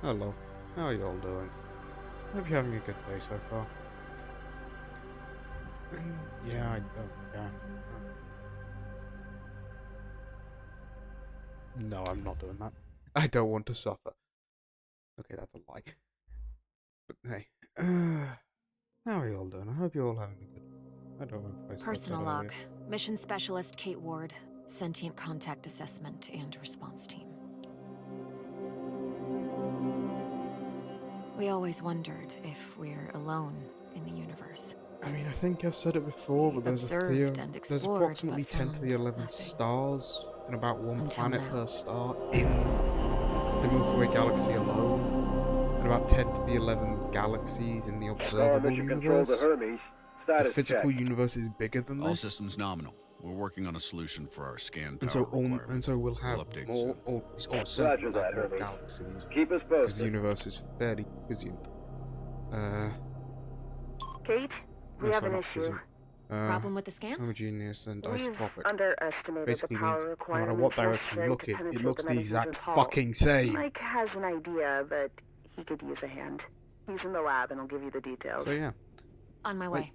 Hello. How are you all doing? Hope you're having a good day so far. Yeah, I don't. Yeah. No, I'm not doing that. I don't want to suffer. Okay, that's a lie. But hey, how are you all doing? I hope you're all having a good. I don't know if I said that Personal earlier. log. Mission Specialist Kate Ward. Sentient Contact Assessment and Response Team. We always wondered if we're alone in the universe. I mean, I think I've said it before, We but observed and there's explored, approximately but 10 to the found 11th nothing. stars and about one Until planet now. per star in the Milky Way galaxy alone, and about 10 to the 11 galaxies in the Calling observable Mission Control to universe. Hermes. The Status check. physical universe is bigger than All this, systems nominal. We're working on a solution for our scan and power so requirements. we'll have We'll update more, soon. or certainly Roger we'll have that, more Hermes. galaxies Keep us because the posted. universe is fairly quiescent. Kate, we No, have sorry, an not issue. quiescent. Problem with the scan? Homogeneous and We've isotropic. underestimated the Basically means power no matter what requirements direction you necessary look to in, it penetrate looks the the exact Metahuman's hull. fucking same. Mike has an idea, but he could use a hand. He's in the lab and I'll give you the details. So yeah, On my like way.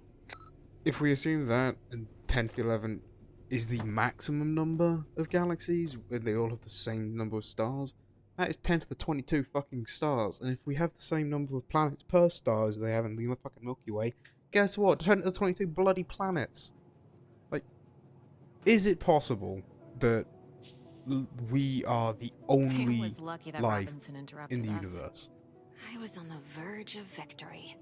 if we assume that and 10 to the 11 is the maximum number of galaxies, and they all have the same number of stars, that is 10 to the 22 fucking stars. And if we have the same number of planets per star as they have in the fucking Milky Way, guess what? 10 to the 22 bloody planets. Like, is it possible that we are the Tam only was lucky that life Robinson in interrupted the us. universe? I was on the verge of victory.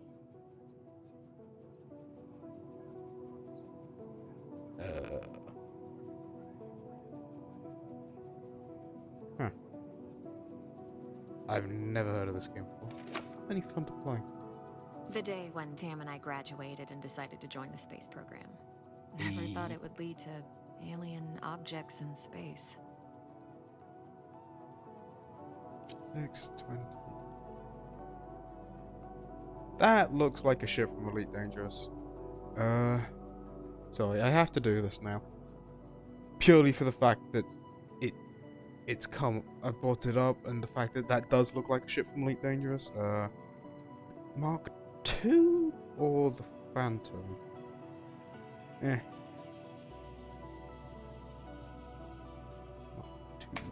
Huh. I've never heard of this game before. Any fun to play? The day when Tam and I graduated and decided to join the space program. Never thought it would lead to alien objects in space. X-20. That looks like a ship from Elite Dangerous. Sorry, I have to do this now. Purely for the fact that I brought it up, and the fact that that does look like a ship from Elite Dangerous. Mark II or the Phantom? Eh. Mark II.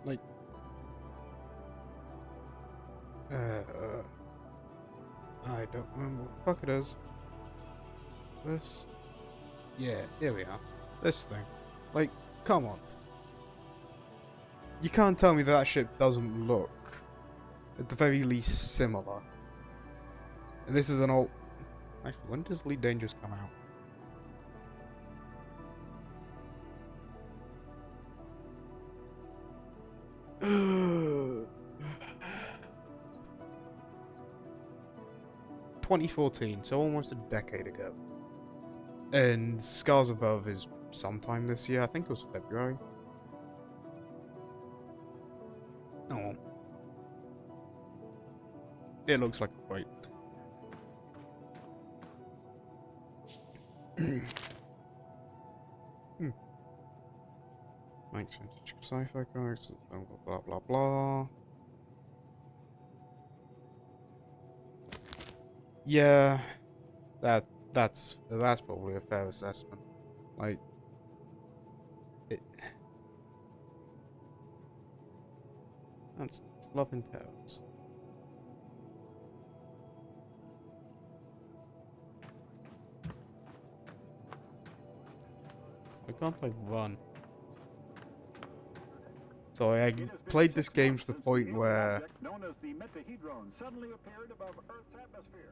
Like, I don't remember what the fuck it is. This? Yeah, here we are. This thing. Like, come on. You can't tell me that ship doesn't look, at the very least, similar. And this is an old... Actually, when does Elite Dangerous come out? Uh, 2014, so almost a decade ago. And Scars Above is sometime this year. I think it was February. Oh well. It looks like a great. Hmm. Makes sense. Sci-fi comics, blah blah blah blah. Yeah, that's probably a fair assessment. Like, it. That's loving parents. I can't play Run. So I played this game to the point where known as the Metahedron suddenly appeared above Earth's atmosphere.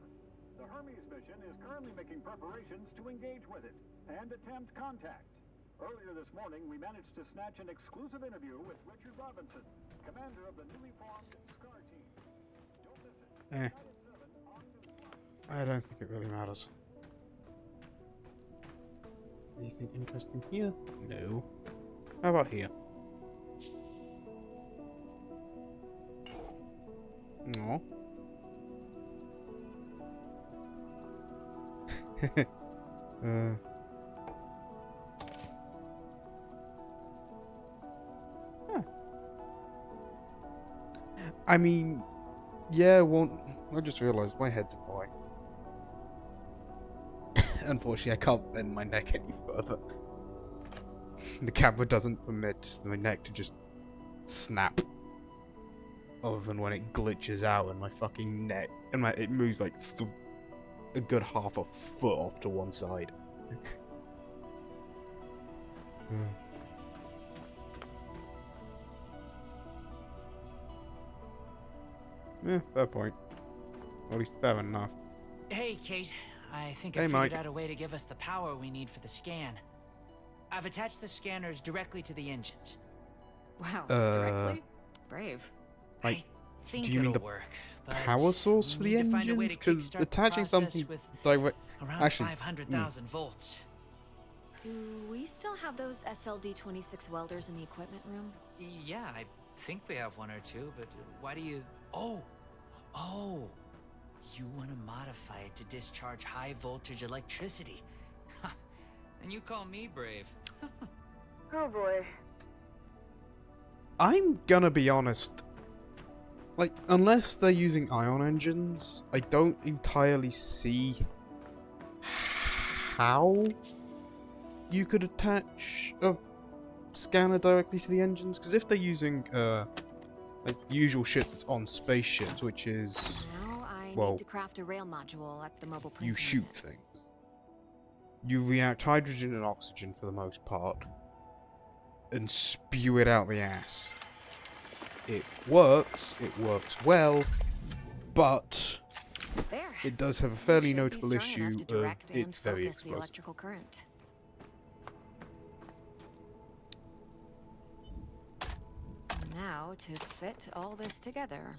The Hermes mission is currently making preparations to engage with it and attempt contact. Earlier this morning, we managed to snatch an exclusive interview with Richard Robinson, commander of the newly formed SCAR team. Don't miss it. eh, Tonight at 7 on Newsflash. I don't think it really matters. Anything interesting here? No. How about here? No. I mean, yeah, well, I just realised my head's in the way. Unfortunately, I can't bend my neck any further. The camera doesn't permit my neck to just snap. Other than when it glitches out and my fucking neck, and it moves like a good half a foot off to one side. Yeah, fair point. Or at least fair enough. Hey, Kate. I think Hey, I figured Mike. out a way to give us the power we need for the scan. I've attached the scanners directly to the engines. Wow, directly? Brave. Like, I think do you mean it'll the work, but power source for we the need to find a way engines? to Because kickstart the attaching process something with direct. around Actually, 500,000 volts. Do we still have those SLD-26 welders in the equipment room? Yeah, I think we have one or two, but why do you... Oh! You want to modify it to discharge high voltage electricity. And you call me brave. Oh boy. I'm gonna be honest. Like, unless they're using ion engines, I don't entirely see how you could attach a scanner directly to the engines. Because if they're using, like, usual shit that's on spaceships, which is Now I well, need to craft a rail module at the mobile printing you shoot unit. things. You react hydrogen and oxygen for the most part, and spew it out the ass. It works well, but There. it does have a fairly Should be notable strong issue enough to of direct and it's very focus the explosive. electrical current. Now to fit all this together.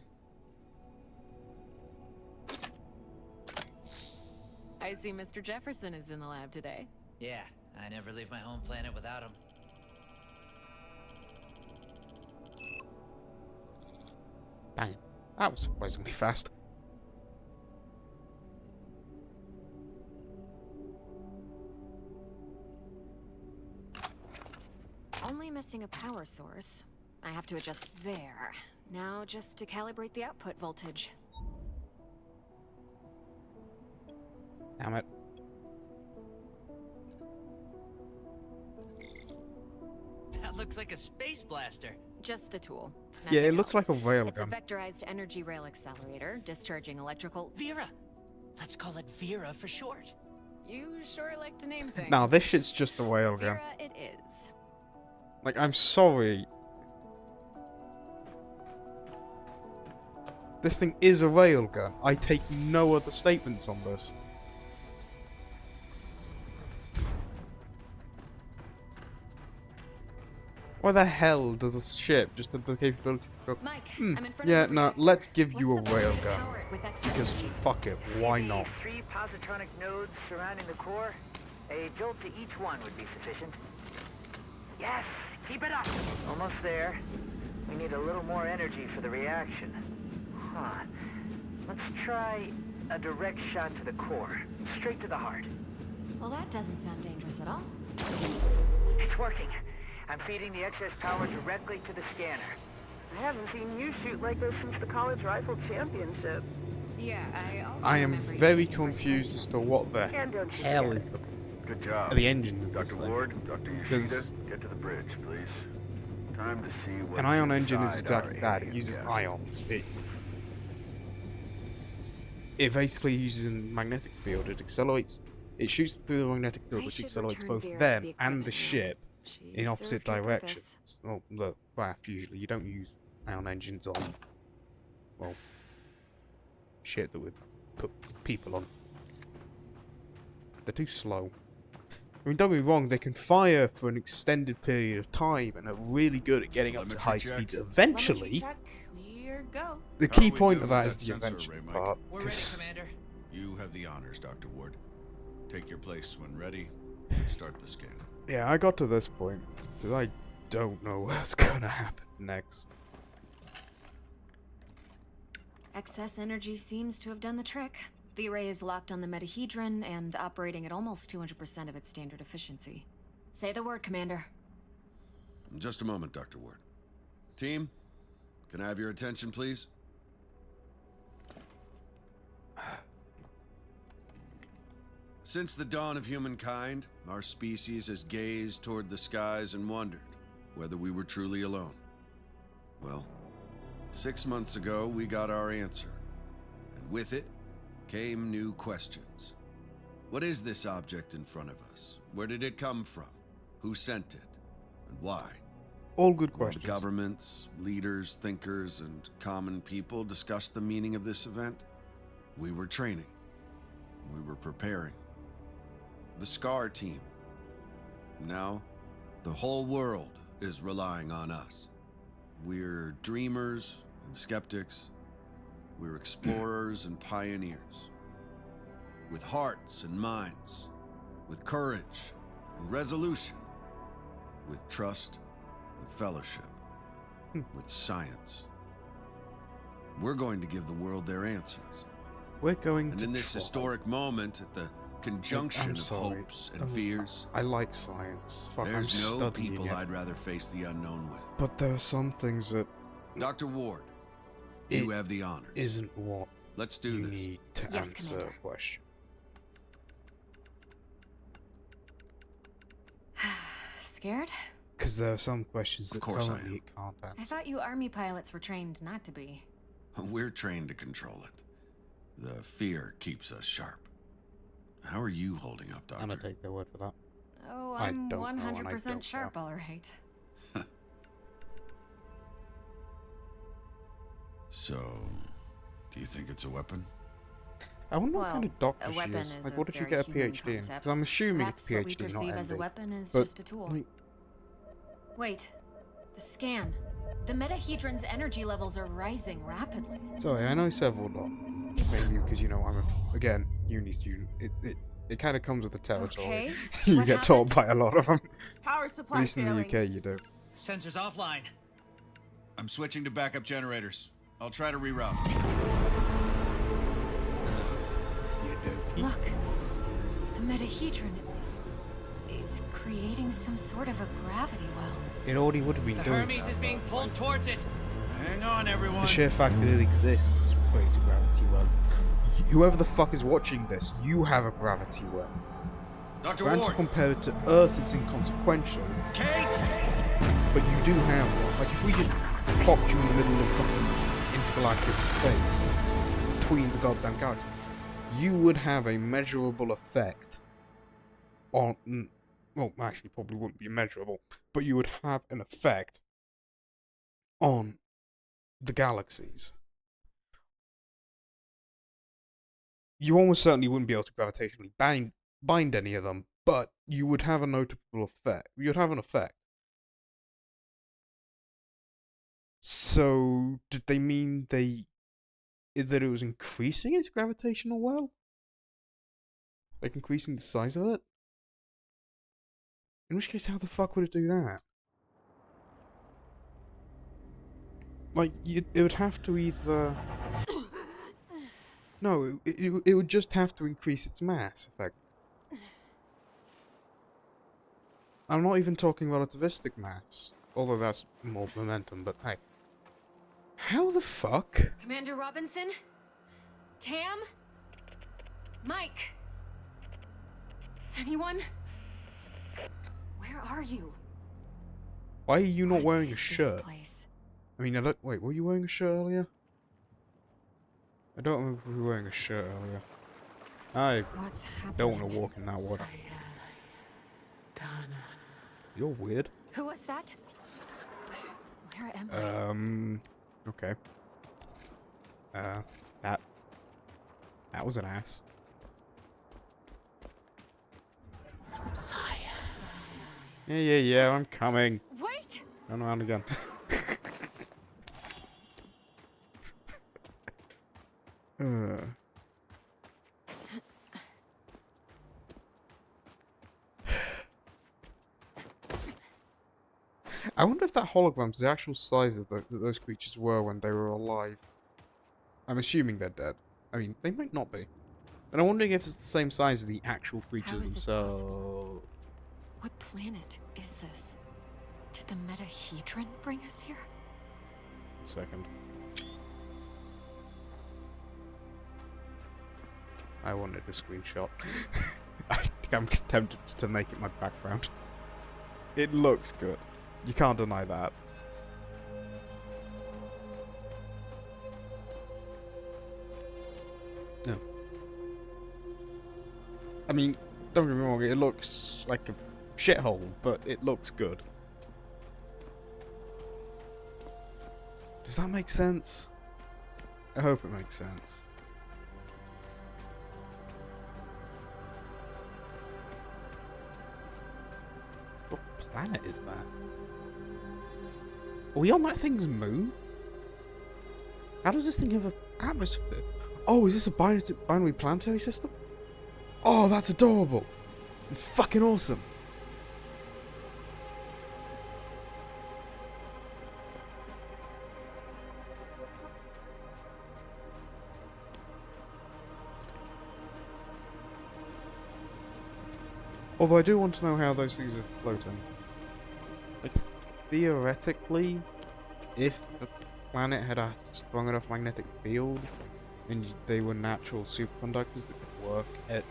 I see Mr. Jefferson is in the lab today. Yeah, I never leave my home planet without him. Bang. That was surprisingly fast. Only missing a power source. I have to adjust there. Now just to calibrate the output voltage. Damn it. That looks like a space blaster. Just a tool. Yeah, it Nothing looks else. like a It's a railgun. vectorized energy rail accelerator, discharging electrical... Vera! Let's call it Vera for short. You sure like to name things. Now this shit's just a railgun. Vera it is. Like, I'm sorry. This thing is a railgun. I take no other statements on this. Why the hell does a ship just have the capability to go, Mike, Hmm, I'm in front yeah, of the no, reactor. let's give you a What's the best way to railgun. power it with extra Because energy? fuck it, why Maybe not? 3 positronic nodes surrounding the core. A jolt to each one would be sufficient. Yes! Keep it up! Almost there. We need a little more energy for the reaction. Huh. Let's try a direct shot to the core. Straight to the heart. Well, that doesn't sound dangerous at all. It's working. I'm feeding the excess power directly to the scanner. I haven't seen you shoot like this since the college rifle championship. Yeah, I also I am remember you very taking first confused place. as to what the And don't you hell dare. is Good job. the engine of this Dr. thing. Ward, Dr. Does- Yoshida, get to the bridge, please. Time to see what An ion engine is exactly that. It uses gas. ions. It basically uses a magnetic field. It accelerates. It shoots through the magnetic field, I which should accelerates return both Vera to them the and the equipment room. ship She in opposite served her directions. purpose. Well, the raft usually. You don't use ion engines on, well, shit that would put people on. They're too slow. I mean, don't get me wrong, they can fire for an extended period of time and are really good at getting up to Telemetry high check. speeds. Eventually, We're go. the How key we point doing of that with is that the sensor eventual array, Mike? part. We're ready, 'cause- Commander. You have the honors, Dr. Ward. Take your place when ready and start the scan. Yeah, I got to this point because I don't know what's gonna happen next. Excess energy seems to have done the trick. The array is locked on the metahedron and operating at almost 200% of its standard efficiency. Say the word, Commander. Just a moment, Dr. Ward. Team, can I have your attention, please? Since the dawn of humankind, our species has gazed toward the skies and wondered whether we were truly alone. Well, 6 months ago, we got our answer. And with it came new questions. What is this object in front of us? Where did it come from? Who sent it? And why? All good While questions. the governments, leaders, thinkers, and common people discussed the meaning of this event, we were training. We were preparing. The SCAR team. Now, the whole world is relying on us. We're dreamers and skeptics. We're explorers and pioneers. With hearts and minds. With courage and resolution. With trust and fellowship. With science. We're going to give the world their answers. We're going And to in this try. historic moment, at the conjunction I'm of sorry. hopes and Don't- fears, I like science. Fuck, I'm there's no studying people it. I'd rather face the unknown with. But there are some things that Dr. Ward, It you have the honors. isn't what Let's do you this. need to Yes, answer Commander. a question. Scared? Because there are some questions Of that course I currently am. it can't I answer. thought you Army pilots were trained not to be. We're trained to control it. The fear keeps us sharp. How are you holding up, I'm gonna Doctor? take their word for that. Oh, I I'm don't know, and I 100% don't sharp, care. all right. So, do you think it's a weapon? I wonder what Well, kind of doctor a she weapon is. is Like, a what did she very get a human PhD in? Because concept. I'm assuming Perhaps it's what we PhD, not perceive as a MD. weapon is But, just a tool. like, Wait, the scan. The metahedron's energy levels are rising rapidly. sorry, I know several lot. Mainly because, you know, I'm again, uni student. It kind of comes with the territory. Okay, You what get taught by a lot of them. Power At supply least in the failing. UK, you do. Sensors offline. I'm switching to backup generators. I'll try to reroute. Look, the metahedron, it's creating some sort of a gravity well. It already would have been The doing Hermes that. is being pulled towards it. Hang on, everyone. The sheer fact that it exists is creates a gravity well. Whoever the fuck is watching this, you have a gravity well. Dr. Granted, Ward. compared to Earth, it's inconsequential, Kate! but you do have one. Like, if we just plopped you in the middle of fucking intergalactic space, between the goddamn galaxies, you would have a measurable effect on... Well, actually, probably wouldn't be measurable, but you would have an effect on the galaxies. You almost certainly wouldn't be able to gravitationally bind any of them, but you would have a notable effect. You'd have an effect. So, did they mean that it was increasing its gravitational well? Like increasing the size of it? In which case, how the fuck would it do that? Like, it would have to either... No, it would just have to increase its mass, effect. I'm not even talking relativistic mass, although that's more momentum, but hey. How the fuck? Commander Robinson? Tam? Mike? Anyone? Where are you? Why are you not What wearing is a this shirt? place? I mean, wait, were you wearing a shirt earlier? I don't remember if we were wearing a shirt earlier. I What's happening? don't want to walk in that water. You're weird. Who was that? Where am I? Okay. That was an ass. Yeah, I'm coming. Wait! Turn around again. I wonder if that hologram's the actual size of that those creatures were when they were alive. I'm assuming they're dead. I mean, they might not be. And I'm wondering if it's the same size as the actual How creatures is this themselves. possible? What planet is this? Did the Metahedron bring us here? Second. I wanted a screenshot. I think I'm tempted to make it my background. It looks good. You can't deny that. No. I mean, don't get me wrong, it looks like a shithole, but it looks good. Does that make sense? I hope it makes sense. What planet is that? Are we on that thing's moon? How does this thing have an atmosphere? Oh, is this a binary planetary system? Oh, that's adorable. And fucking awesome. Although I do want to know how those things are floating. Like, theoretically, if the planet had a strong enough magnetic field, and they were natural superconductors that could work at...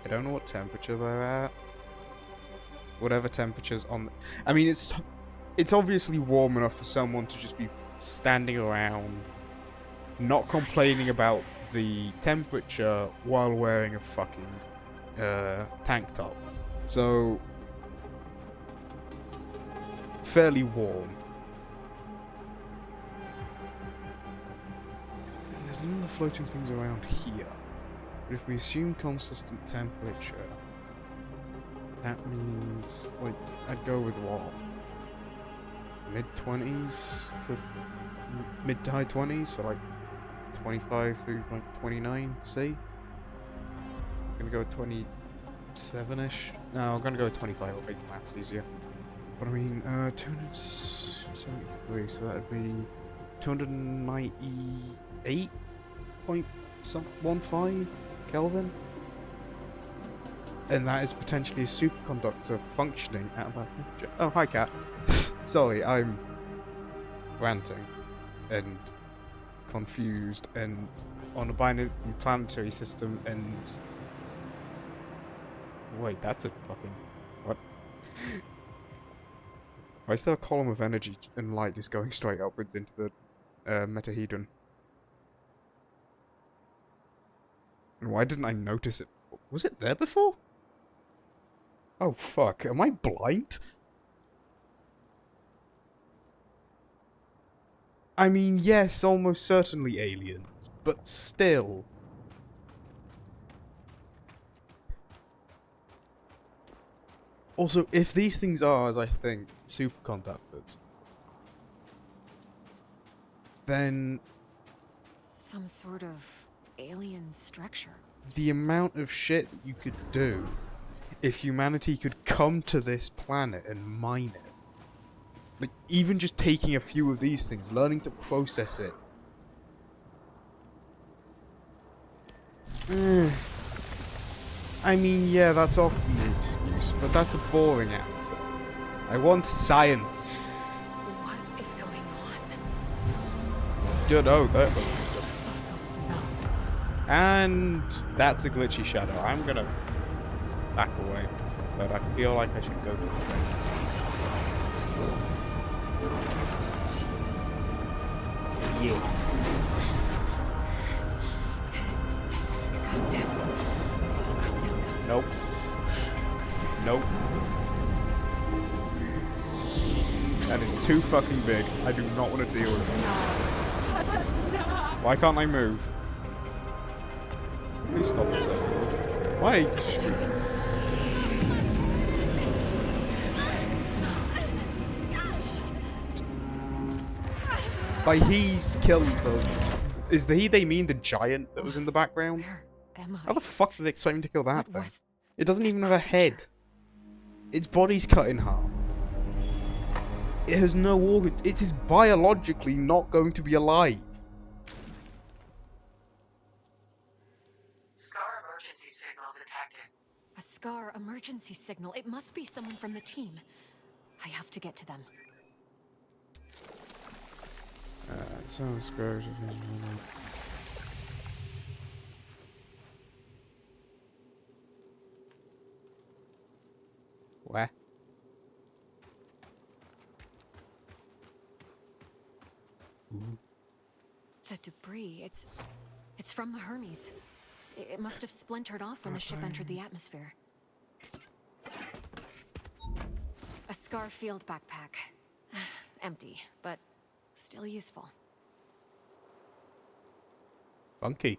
I don't know what temperature they're at. Whatever temperature's on... I mean, it's obviously warm enough for someone to just be standing around, not complaining about the temperature while wearing a fucking tank top. So, fairly warm. There's none of the floating things around here. But if we assume consistent temperature, that means, like, I'd go with what? Mid-20s to mid to high 20s, so like 25 through like 29, see? I'm gonna go with 27-ish. No, I'm gonna go with 25, it'll make the maths easier. But I mean, 273, so that'd be 298.15 Kelvin? And that is potentially a superconductor functioning at that temperature. Oh, hi, cat. Sorry, I'm ranting and confused and on a binary planetary system and... Wait, that's a fucking... What? Why is there a column of energy and light just going straight upwards into the Metahedron? And why didn't I notice it? Was it there before? Oh fuck, am I blind? I mean, yes, almost certainly aliens, but still. Also, if these things are, as I think, superconductors, then... Some sort of alien structure. The amount of shit that you could do if humanity could come to this planet and mine it. Like, even just taking a few of these things, learning to process it. I mean, yeah, that's often the excuse, but that's a boring answer. I want science. What is going on? You know that. And that's a glitchy shadow. I'm gonna back away, but I feel like I should go to the train. Yeah. Calm down. Calm down. Nope. Nope. That is too fucking big. I do not want to deal with it. Why can't I move? Please stop it, sir. Why are you screaming? By he killed us. Is the he they mean the giant that was in the background? Where am I? How the fuck did they expect me to kill that What thing? was It doesn't even have a head. Its body's cut in half. It has no organ. It is biologically not going to be alive. signal detected. A SCAR emergency signal. It must be someone from the team. I have to get to them. Sounds good. What? The debris, it's from the Hermes. It must have splintered off when the ship entered the atmosphere. A SCAR field backpack. Empty, but still useful. Funky.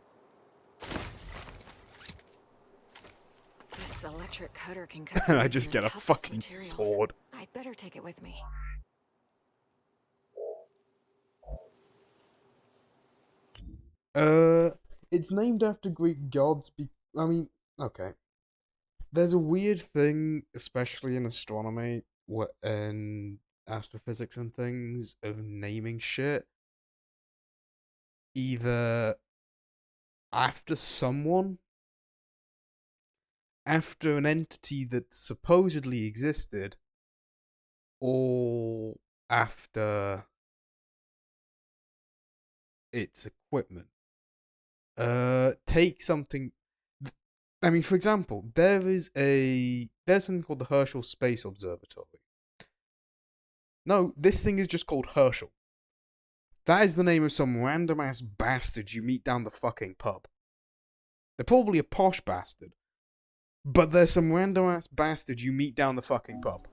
This electric cutter can cut And I through just even get a toughest fucking materials. sword. I'd better take it with me. It's named after Greek gods. I mean, okay. There's a weird thing, especially in astronomy and astrophysics and things, of naming shit either after someone, after an entity that supposedly existed, or after its equipment. Take something. I mean, for example, there's something called the Herschel Space Observatory. No, this thing is just called Herschel. That is the name of some random ass bastard you meet down the fucking pub. They're probably a posh bastard, but there's some random ass bastard you meet down the fucking pub.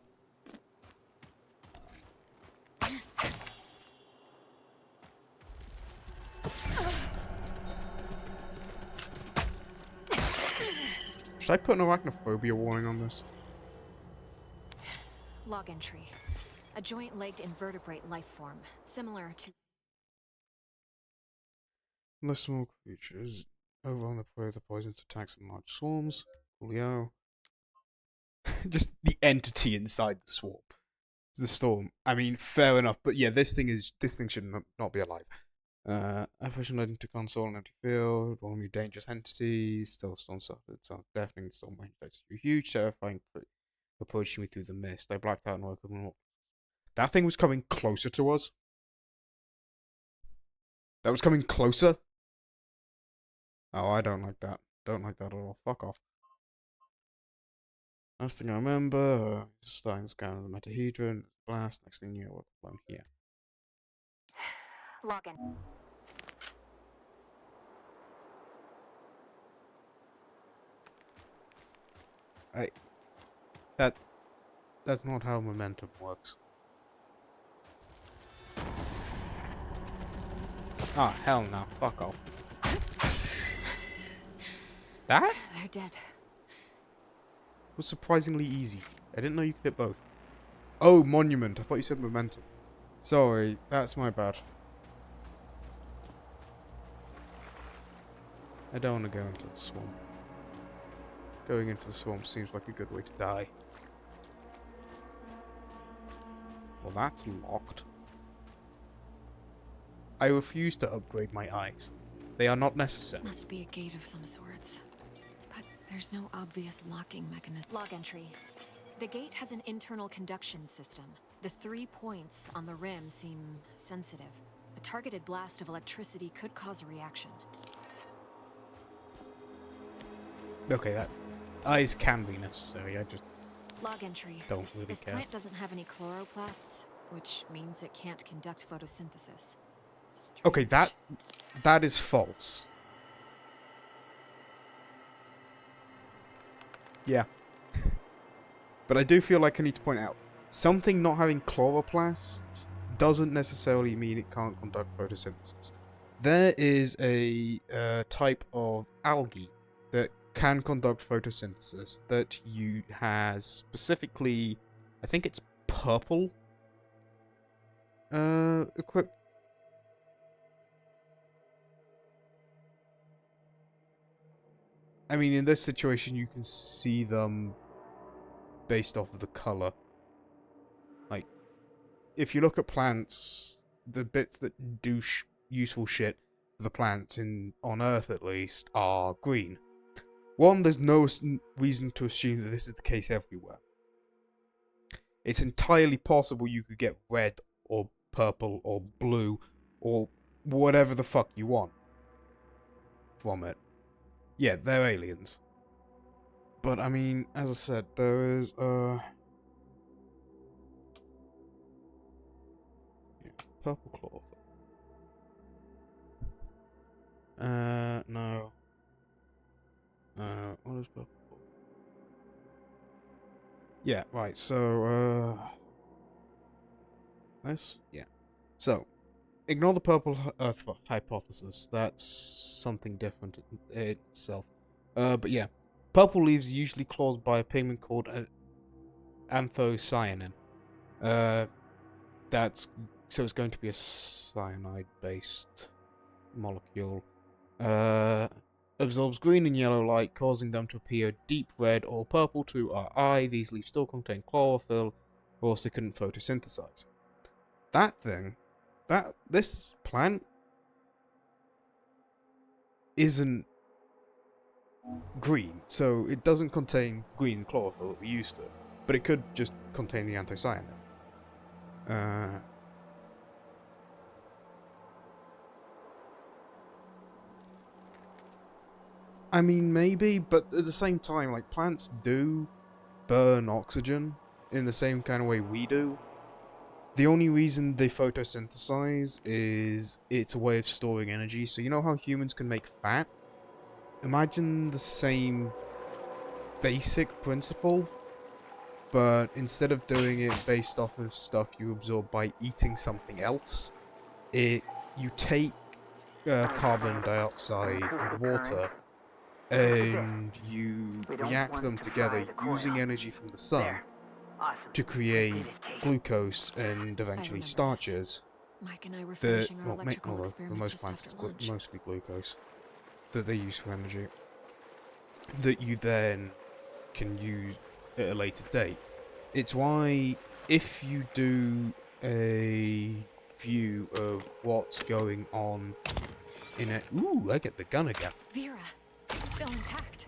Should I put an arachnophobia warning on this? Log entry. A joint-legged invertebrate life form, similar to... Unless small creatures overrun the prey of the poisonous attacks in large swarms. Coolio. Just the entity inside the swarm. The storm. I mean, fair enough, but yeah, this thing should not be alive. Apparition led into console and empty field, one new dangerous entities, still storm started, so deafening storm range. That's a huge, terrifying approaching me through the mist. I blacked out and woke up. That thing was coming closer to us. That was coming closer. Oh, I don't like that. Don't like that at all. Fuck off. Last thing I remember, starting the scan of the metahedron, blast, next thing you know, we're alone here. Login. That's not how momentum works. Ah, hell no. Fuck off. That They're dead. was surprisingly easy. I didn't know you could hit both. Oh, monument. I thought you said momentum. Sorry, that's my bad. I don't want to go into the swamp. Going into the swamp seems like a good way to die. Well, that's locked. I refuse to upgrade my eyes. They are not necessary. Must be a gate of some sorts. But there's no obvious locking mechanism. Log entry. The gate has an internal conduction system. The 3 points on the rim seem sensitive. A targeted blast of electricity could cause a reaction. Okay, that eyes can be necessary. I just Log entry. don't really This care. plant doesn't have any chloroplasts, which means it can't conduct photosynthesis. Okay, Strange. that is false. Yeah. But I do feel like I need to point out, something not having chloroplasts doesn't necessarily mean it can't conduct photosynthesis. There is a type of algae that can conduct photosynthesis that has specifically, I think it's purple equipped. I mean, in this situation, you can see them based off of the color. Like, if you look at plants, the bits that do useful shit for the plants on Earth at least are green. One, there's no reason to assume that this is the case everywhere. It's entirely possible you could get red or purple or blue or whatever the fuck you want from it. Yeah, they're aliens. But I mean, as I said, there is yeah, purple chlorophyll. No. What is purple? Yeah, right, so, this? Yeah. So, ignore the purple Earth hypothesis. That's something different in itself. But yeah. Purple leaves are usually caused by a pigment called anthocyanin. So it's going to be a cyanide-based molecule. Absorbs green and yellow light, causing them to appear deep red or purple to our eye. These leaves still contain chlorophyll, or else they couldn't photosynthesize. This plant isn't green, so it doesn't contain green chlorophyll that we used to, but it could just contain the anthocyanin. I mean, maybe, but at the same time, like, plants do burn oxygen in the same kind of way we do. The only reason they photosynthesize is it's a way of storing energy. So you know how humans can make fat? Imagine the same basic principle, but instead of doing it based off of stuff you absorb by eating something else, you take carbon dioxide and water, and you react them together using energy from the sun to create glucose and eventually starches. Mike and I were That, finishing our well, electrical for experiment most just plants, after it's lunch. mostly glucose that they use for energy, that you then can use at a later date. It's why, if you do a view of what's going on in it... Ooh, I get the gun again. Vera, it's still intact.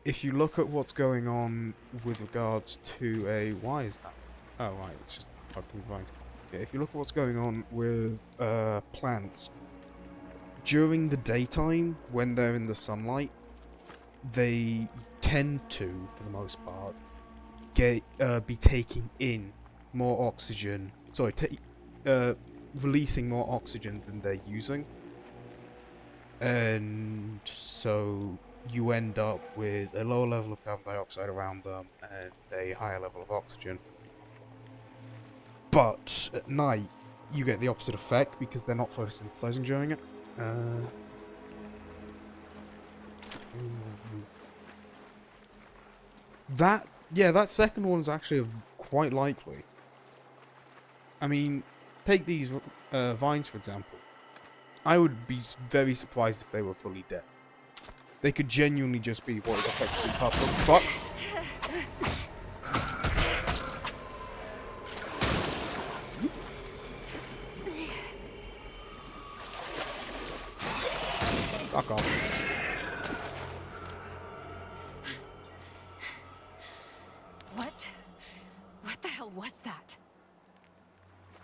If you look at what's going on with regards to a... Why is that? Oh, right, it's just fucking vines. Yeah, if you look at what's going on with plants, during the daytime, when they're in the sunlight, they tend to, for the most part, be taking in more oxygen. Sorry, releasing more oxygen than they're using. And so you end up with a lower level of carbon dioxide around them and a higher level of oxygen. But at night, you get the opposite effect because they're not photosynthesizing during it. That second one's actually quite likely. I mean, take these vines for example. I would be very surprised if they were fully dead. They could genuinely just be what is effectively purple. Fuck. Fuck off. What the hell was that?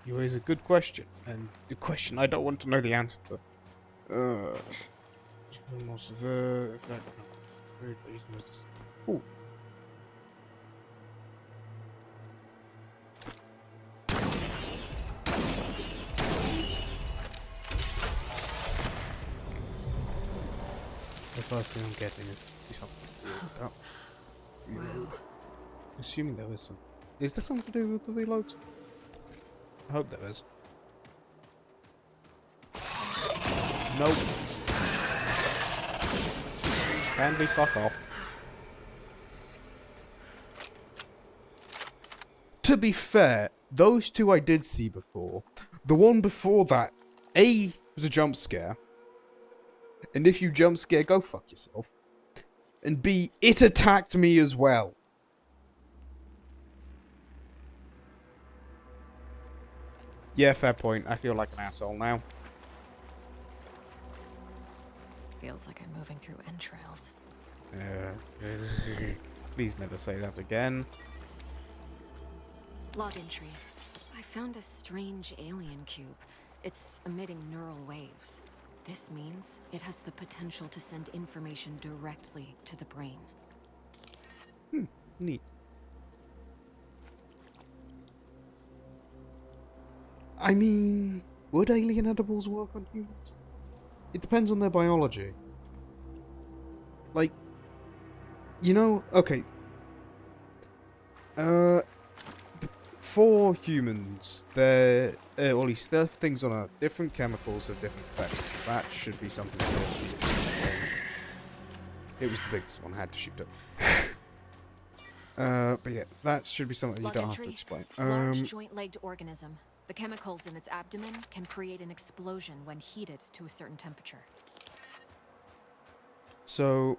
You raise a good question, and the question I don't want to know the answer to. Ooh. The first thing I'm getting is something to do with that. Reload. Assuming there is some. Is there something to do with the reloads? I hope there is. Nope. Candy, fuck off. To be fair, those two I did see before. The one before that, A, was a jump scare. And if you jump scare, go fuck yourself. And B, it attacked me as well. Yeah, fair point. I feel like an asshole now. Feels like I'm moving through entrails. Please never say that again. Log entry. I found a strange alien cube. It's emitting neural waves. This means it has the potential to send information directly to the brain. Neat. I mean, would alien edibles work on humans? It depends on their biology. Like, you know, okay. For humans, or at least their things on Earth, different chemicals have different effects. That should be something to do. It was the biggest one, I had to shoot it. But yeah, that should be something you Log don't have to entry. explain. Large joint-legged organism. The chemicals in its abdomen can create an explosion when heated to a certain temperature. So,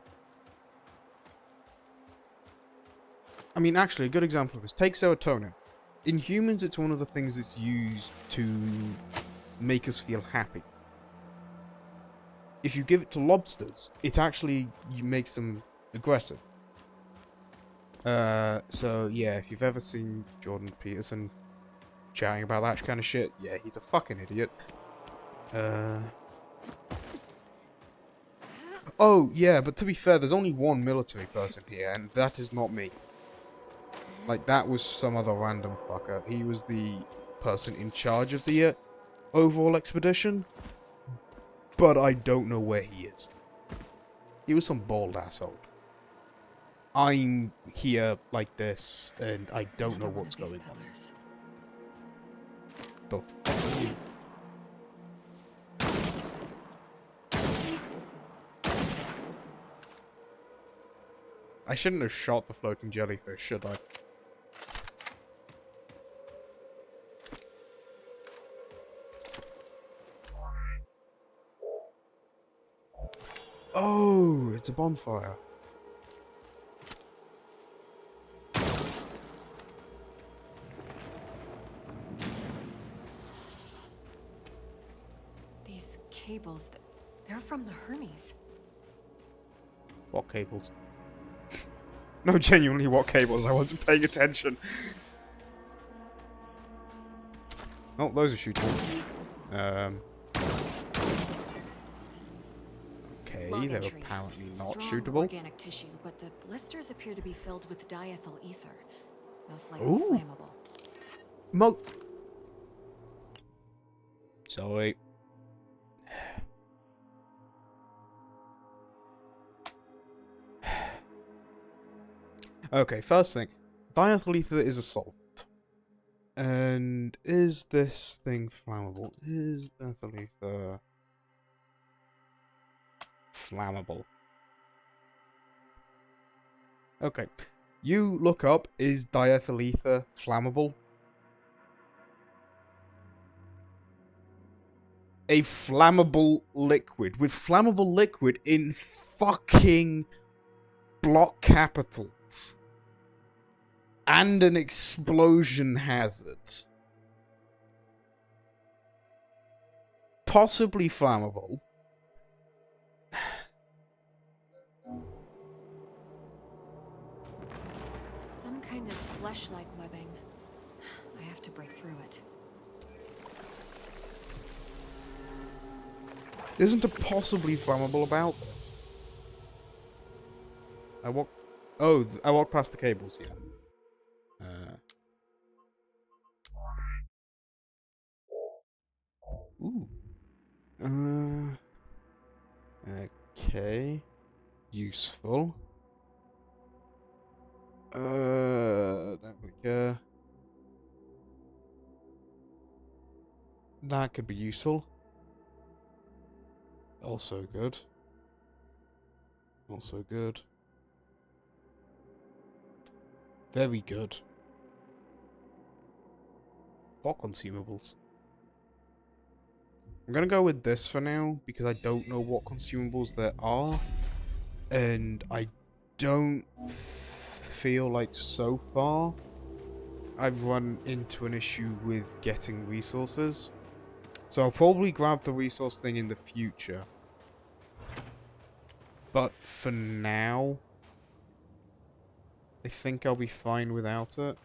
I mean, actually, a good example of this. Take serotonin. In humans, it's one of the things that's used to make us feel happy. If you give it to lobsters, it actually makes them aggressive. So yeah, if you've ever seen Jordan Peterson chatting about that kind of shit, yeah, he's a fucking idiot. Oh, yeah, but to be fair, there's only one military person here, and that is not me. Like, that was some other random fucker. He was the person in charge of the overall expedition, but I don't know where he is. He was some bald asshole. I'm here like this, and I don't know what's going on. The fuck are you? I shouldn't have shot the floating jellyfish, should I? Oh, it's a bonfire. These cables, they're from the Hermes. What cables? No, genuinely, what cables? I wasn't paying attention. Oh, those are shootable. Okay, Log they're entry. apparently not Strong shootable. organic tissue, but the blisters appear to be filled with diethyl ether, most likely Ooh. flammable. Sorry. Okay, first thing. Diethyl ether is a solvent. And is this thing flammable? Is diethyl ether flammable? Okay. You look up, is diethyl ether flammable? A flammable liquid. With flammable liquid in fucking block capitals. And an explosion hazard. Possibly flammable. Some kind of flesh-like webbing. I have to break through it. Isn't it possibly flammable about this? I walked past the cables here. Ooh. Okay. Useful. Don't really care. That could be useful. Also good. Also good. Very good. What consumables? I'm gonna go with this for now, because I don't know what consumables there are. And I don't feel like so far I've run into an issue with getting resources. So I'll probably grab the resource thing in the future. But for now, I think I'll be fine without it.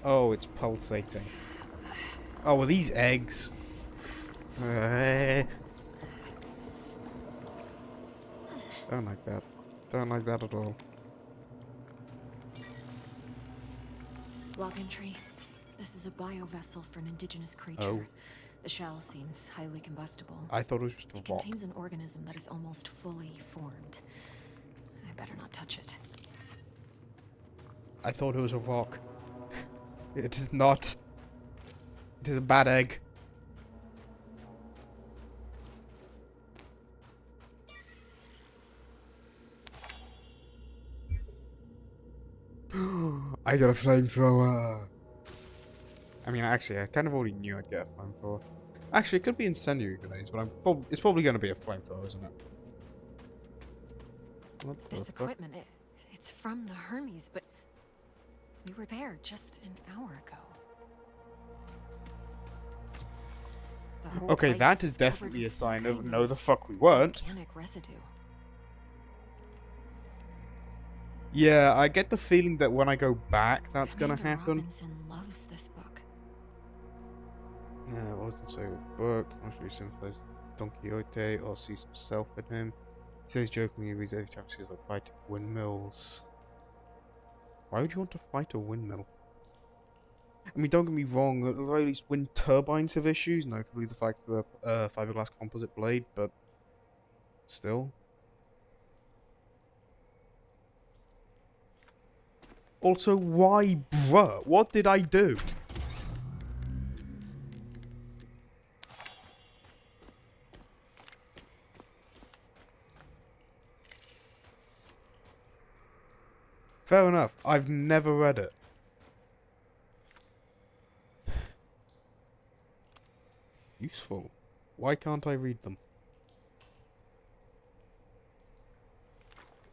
Oh, it's pulsating. Oh, well, these eggs. Don't like that. Don't like that at all. Log entry. This is a biovessel for an indigenous creature. Oh. The shell seems highly combustible. I thought it was just a It rock. contains an organism that is almost fully formed. I better not touch it. I thought it was a rock. It is not. It is a bad egg. I got a flamethrower. I mean, actually, I kind of already knew I'd get a flamethrower. Actually, it could be incendiary grenades, but it's probably going to be a flamethrower, isn't it? What the This fuck? equipment, it's from the Hermes, but we were there just an hour ago. The whole Okay, place that is covered definitely with a some sign of kind no, the fuck we weren't. Organic residue. Yeah, I get the feeling that when I go back, that's gonna Commander happen. Robinson loves this book. Yeah, what does it say? Book. Most recent plays Don Quixote or sees himself in him. He says jokingly he reads every time he sees like fighting windmills. Why would you want to fight a windmill? I mean, don't get me wrong, at the very least wind turbines have issues, notably the fact that the fiberglass composite blade, but still. Also, why, bruh? What did I do? Fair enough. I've never read it. Useful. Why can't I read them?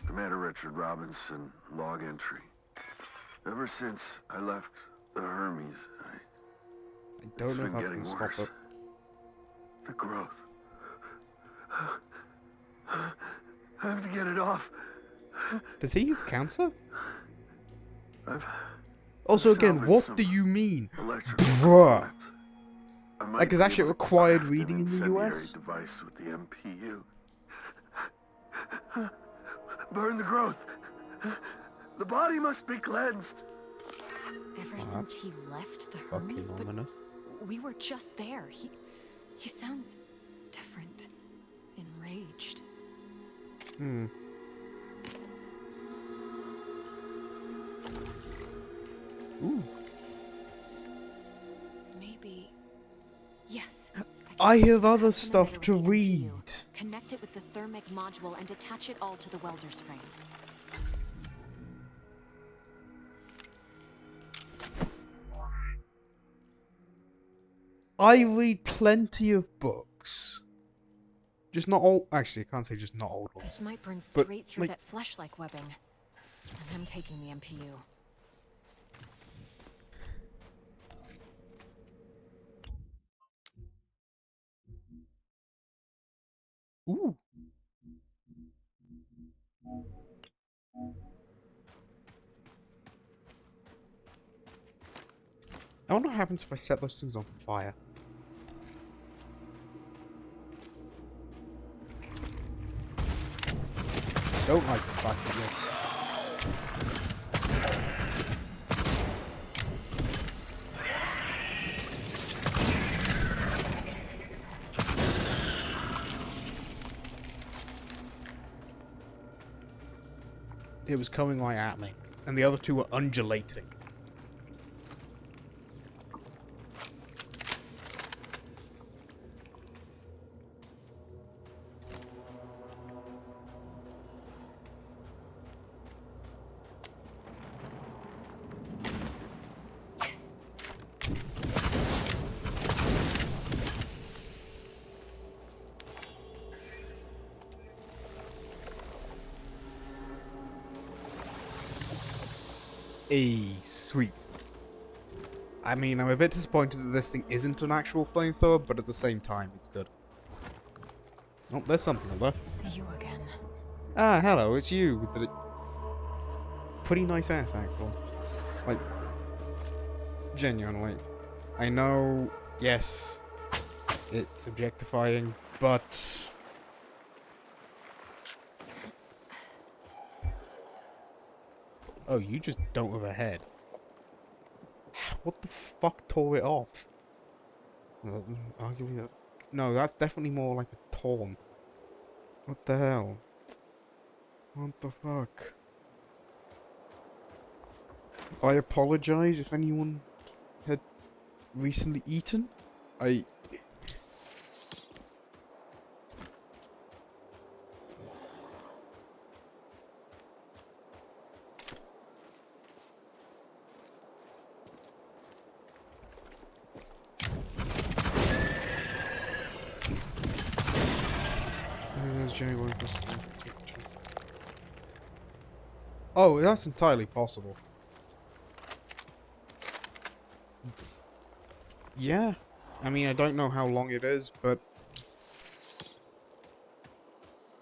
Commander Richard Robinson, log entry. Ever since I left the Hermes, I don't know if been that's getting gonna stop worse. it. The growth. I have to get it off. Does he have cancer? I've Also, again, salvaged what some do you mean? electrical Bruh. components. I might Like, is be that shit able to required craft reading an in the incendiary US? device with the MPU. Burn the growth. The body must be cleansed. Ever since he left the Fucking Hermes, but ominous. we were just there. He sounds different, enraged. Hmm. Ooh. Maybe. Yes. I have other Custom stuff emitter to with the read. MPU. Connect it with the thermic module and attach it all to the welder's frame. I read plenty of books. Just not old. Actually, I can't say just not old ones. This might burn But, straight through like- that flesh-like webbing. And I'm taking the MPU. Ooh. I wonder what happens if I set those things on fire. Don't like the fact that you're... It was coming right at me, and the other two were undulating. Sweet. I mean, I'm a bit disappointed that this thing isn't an actual flamethrower, but at the same time, it's good. Oh, there's something up there. You again. Ah, hello, it's you with the pretty nice ass, actually. Like, genuinely. I know, yes, it's objectifying, but... Oh, you just don't have a head. What the fuck tore it off? Arguably that's... No, that's definitely more like a torn. What the hell? What the fuck? I apologize if anyone had recently eaten. I... Oh, that's entirely possible. Yeah. I mean, I don't know how long it is, but...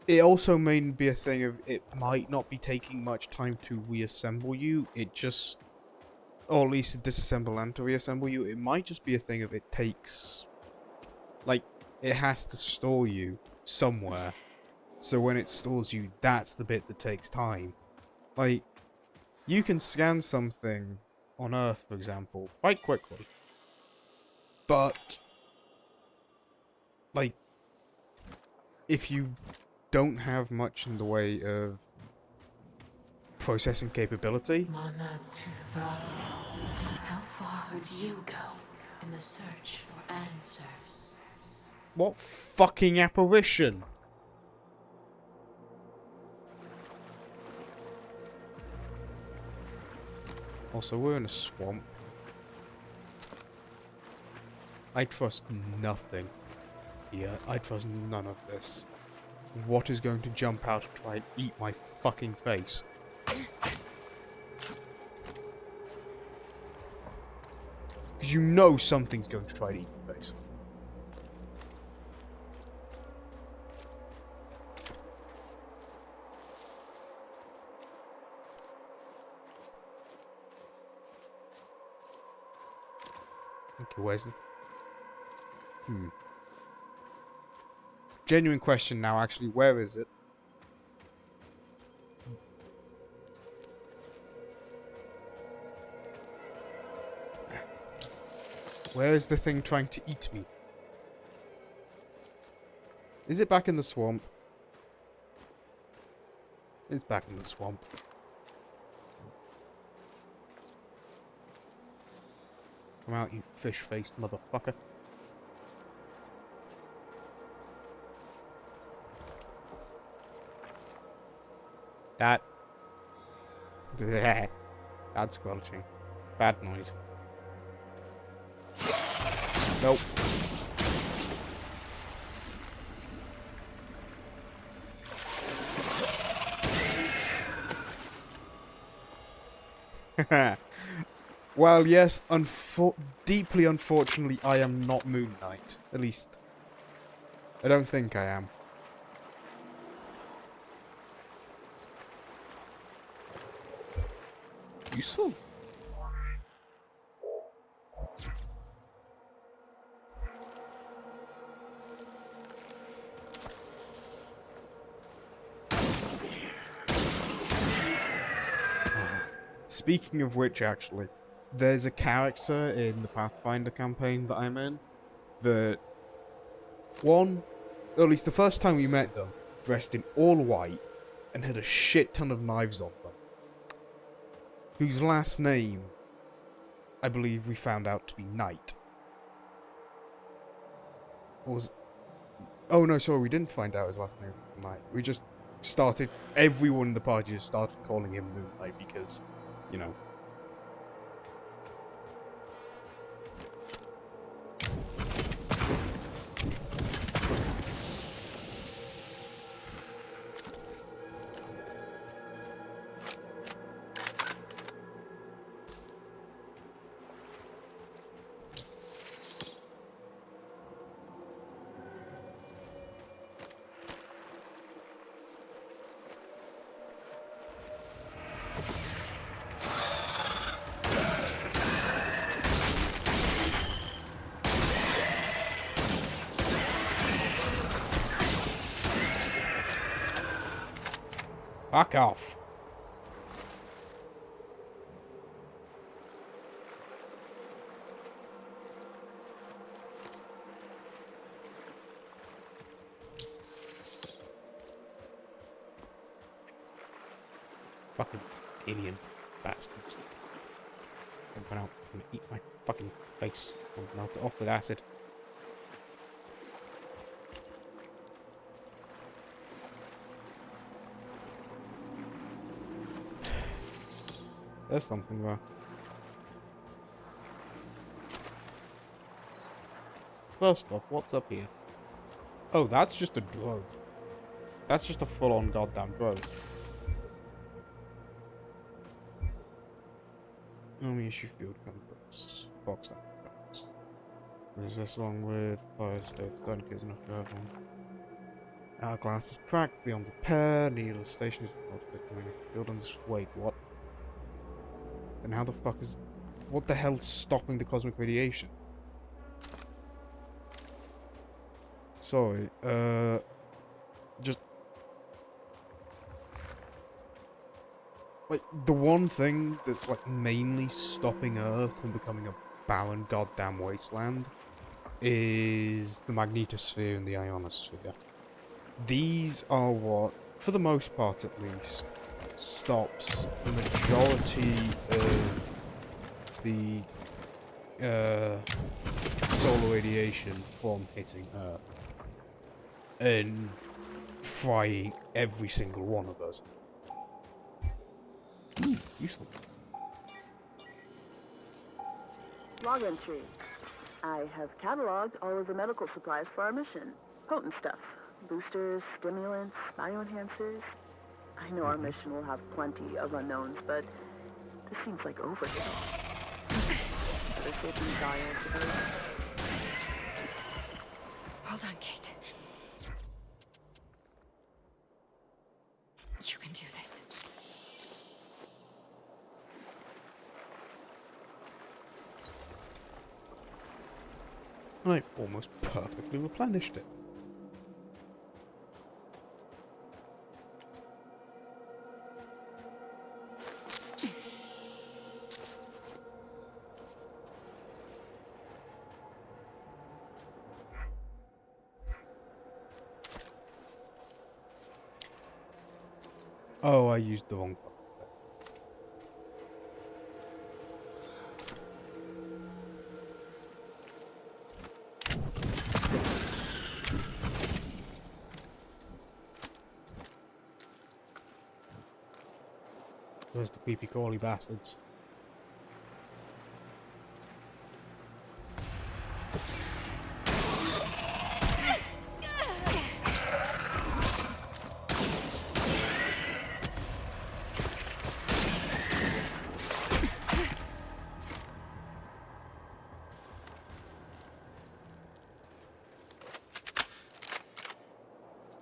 It also may be a thing of it might not be taking much time to reassemble you. It just... Or at least to disassemble and to reassemble you. It might just be a thing of it takes... Like, it has to store you somewhere. So when it stores you, that's the bit that takes time. Like, you can scan something on Earth, for example, quite quickly. But, like, if you don't have much in the way of processing capability... How far would you go in the search for answers? What fucking apparition? Also, we're in a swamp. I trust nothing here. I trust none of this. What is going to jump out and try and eat my fucking face? Because you know something's going to try to eat your face. Okay, where's the... Genuine question now, actually. Where is it? Where is the thing trying to eat me? Is it back in the swamp? It's back in the swamp. Come out, you fish-faced motherfucker. That... Bad squelching. Bad noise. Nope. Well, yes, deeply unfortunately, I am not Moon Knight. At least, I don't think I am. Useful. Speaking of which, actually, there's a character in the Pathfinder campaign that I'm in that, or at least the first time we met them, dressed in all white and had a shit ton of knives on them, whose last name, I believe we found out to be Knight. Or was... Oh no, sorry, we didn't find out his last name was Knight. We just started, everyone in the party just started calling him Moon Knight because, you know. Fuck off. Fucking alien bastards. Jumping out and eat my fucking face. I'm melt it off with acid. There's something there. First off, what's up here? Oh, that's just a drone. That's just a full-on goddamn drone. Only issue field compass. Box that. Resist along with fire state. Don't get enough to have one. Hourglass is cracked beyond repair. Needle station is buildings. Wait, what? And how the fuck is... What the hell's stopping the cosmic radiation? Sorry, just... Like, the one thing that's, like, mainly stopping Earth from becoming a barren goddamn wasteland is the magnetosphere and the ionosphere. These are what, for the most part at least, stops the majority of the solar radiation from hitting Earth and frying every single one of us. Ooh, useful. Log entry. I have cataloged all of the medical supplies for our mission. Potent stuff. Boosters, stimulants, bioenhancers. I know our mission will have plenty of unknowns, but this seems like overkill. Better save these bioenhancers. Hold on, Kate. You can do this. I almost perfectly replenished it. Oh, I used the wrong button. Where's the creepy crawly bastards?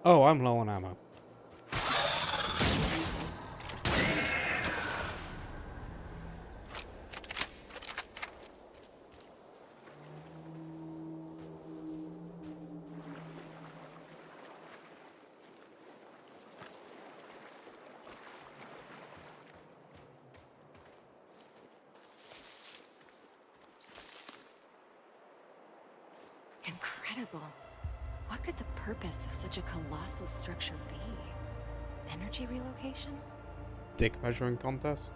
Oh, I'm low on ammo. Incredible. What could the purpose of such a colossal structure be? Energy relocation? Dick measuring contest?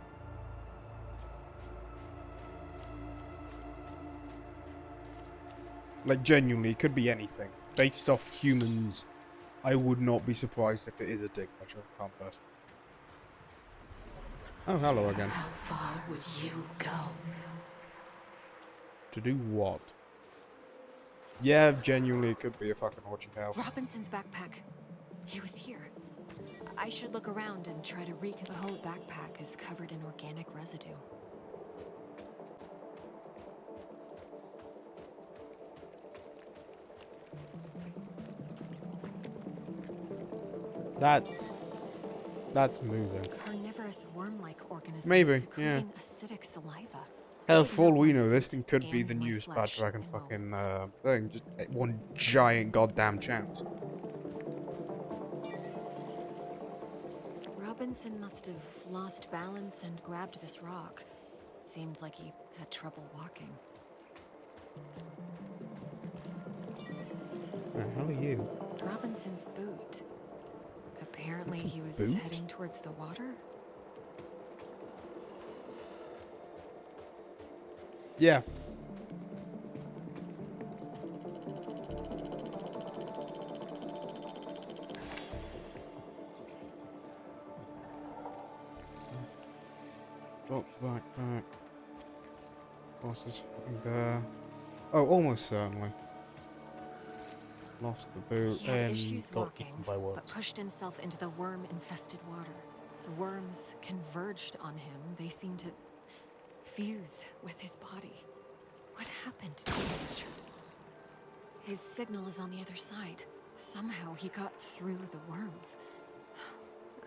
Like, genuinely, it could be anything. Based off humans, I would not be surprised if it is a dick measuring contest. Oh, hello again. How far would you go? To do what? Yeah, genuinely, it could be a fucking orchard house. Robinson's backpack. He was here. I should look around and try to the whole backpack is covered in organic residue. That's moving. Carnivorous worm-like organisms Maybe, yeah. secreting acidic saliva. Hell, for all we know, this thing could be And the my newest Bad flesh Dragon and fucking bones. thing. Just one giant goddamn chance. Robinson must have lost balance and grabbed this rock. Seemed like he had trouble walking. The hell are you? Robinson's boot. Apparently That's a he was boot? heading towards the water. Yeah. Drop backpack. What's this fucking there? Oh, almost certainly. Lost the boot He had and issues got walking, eaten by but worms. pushed himself into the worm-infested water. The worms converged on him. They seemed to fuse with his body. What happened to him? His signal is on the other side. Somehow he got through the worms.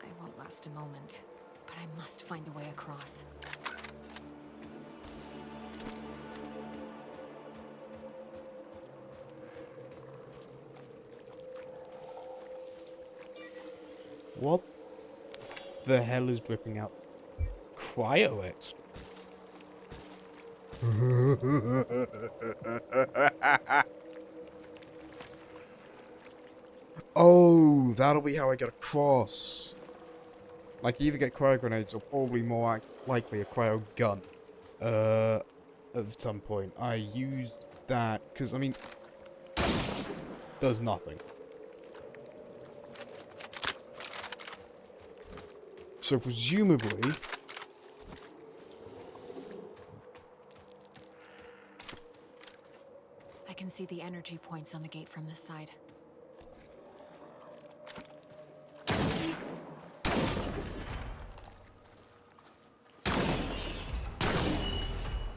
I won't last a moment, but I must find a way across. What the hell is dripping out? Cryo extra. Oh, that'll be how I get across. Like, you either get cryo grenades or probably more likely a cryo gun. At some point. I used that because, I mean, does nothing. So presumably, I can see the energy points on the gate from this side.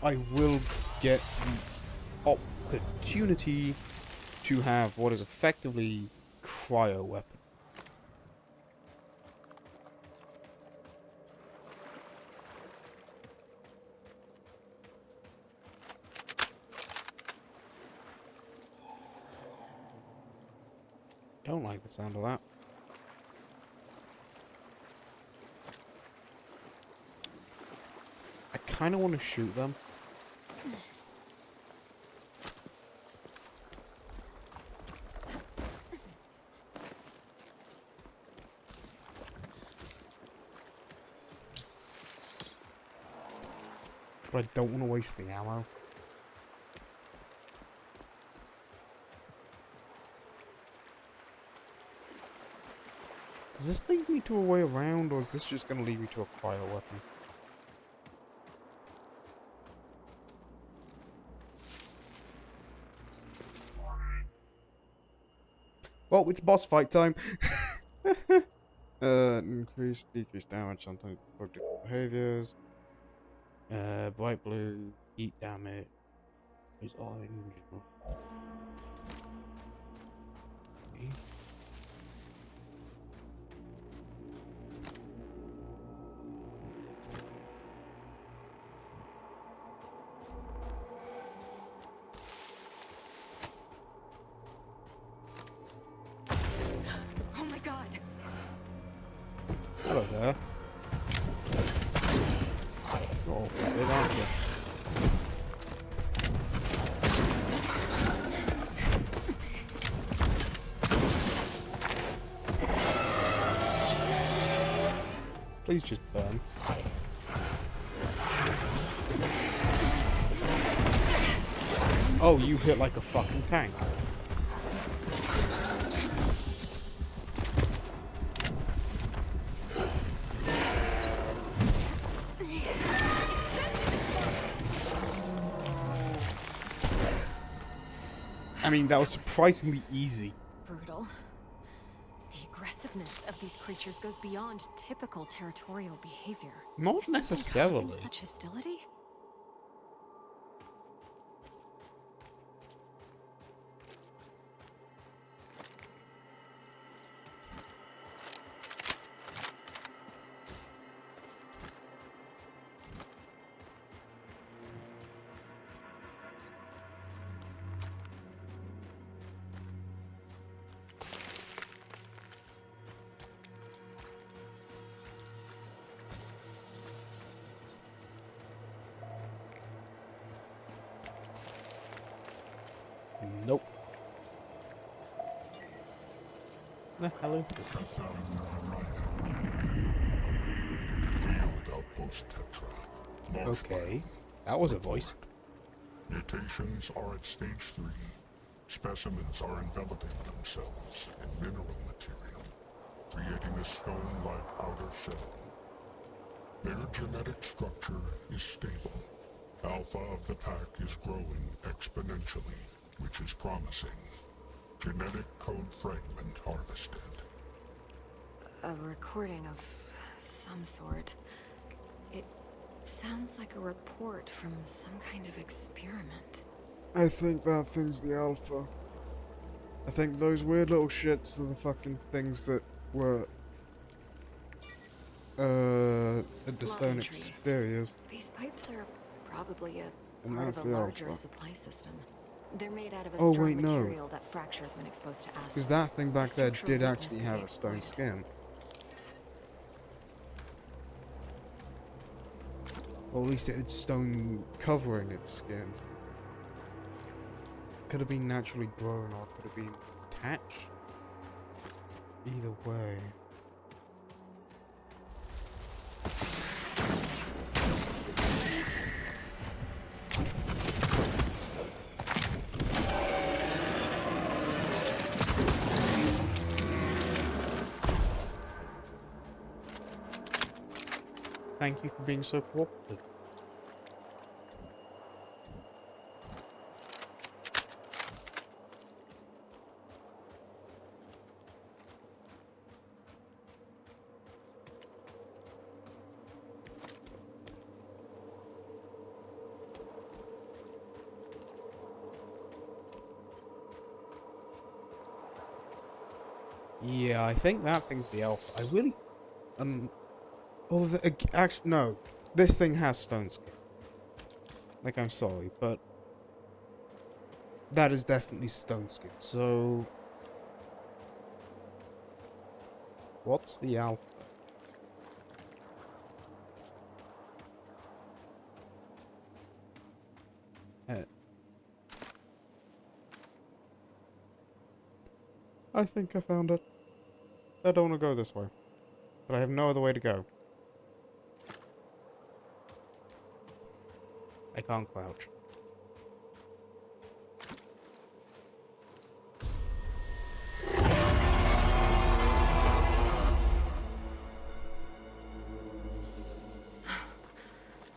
I will get the opportunity to have what is effectively cryo weapon. Don't like the sound of that. I kind of want to shoot them. But I don't want to waste the ammo. Does this lead me to a way around, or is this just going to lead me to a cryo weapon? Well, it's boss fight time. Increase, decrease damage, sometimes provoke different behaviors. Bright blue, heat damage is orange. Okay. Oh my god! Hello there. Oh, bit, aren't you? Please just burn. Oh, you hit like a fucking tank. I mean, that was surprisingly easy. Brutal. The aggressiveness of these creatures goes beyond typical territorial behavior. Not Is something necessarily. causing such hostility? Nope. The hell is this thing? Field Outpost Tetra. Okay. That was a voice. Mutations are at stage 3. Specimens are enveloping themselves in mineral material, creating a stone-like outer shell. Their genetic structure is stable. Alpha of the pack is growing exponentially, which is promising. Genetic code fragment harvested. A recording of some sort. It sounds like a report from some kind of experiment. I think that thing's the Alpha. I think those weird little shits are the fucking things that were at the Stone Exteriors. These pipes are probably a And part that's of a the larger Alpha. supply system. They're made out of a Oh, strong wait, no. material that fractures when exposed to acid. Because that thing back The there structural did weakness actually could have be a stone exploited. skin. Or at least it had stone covering its skin. Could have been naturally grown or could have been attached. Either way. Thank you for being so cooperative. Yeah, I think that thing's the Alpha. I really... Oh, actually, no. This thing has stone skin. Like, I'm sorry, but... That is definitely stone skin, so... What's the Alpha? I think I found it. I don't want to go this way. But I have no other way to go. I can't crouch.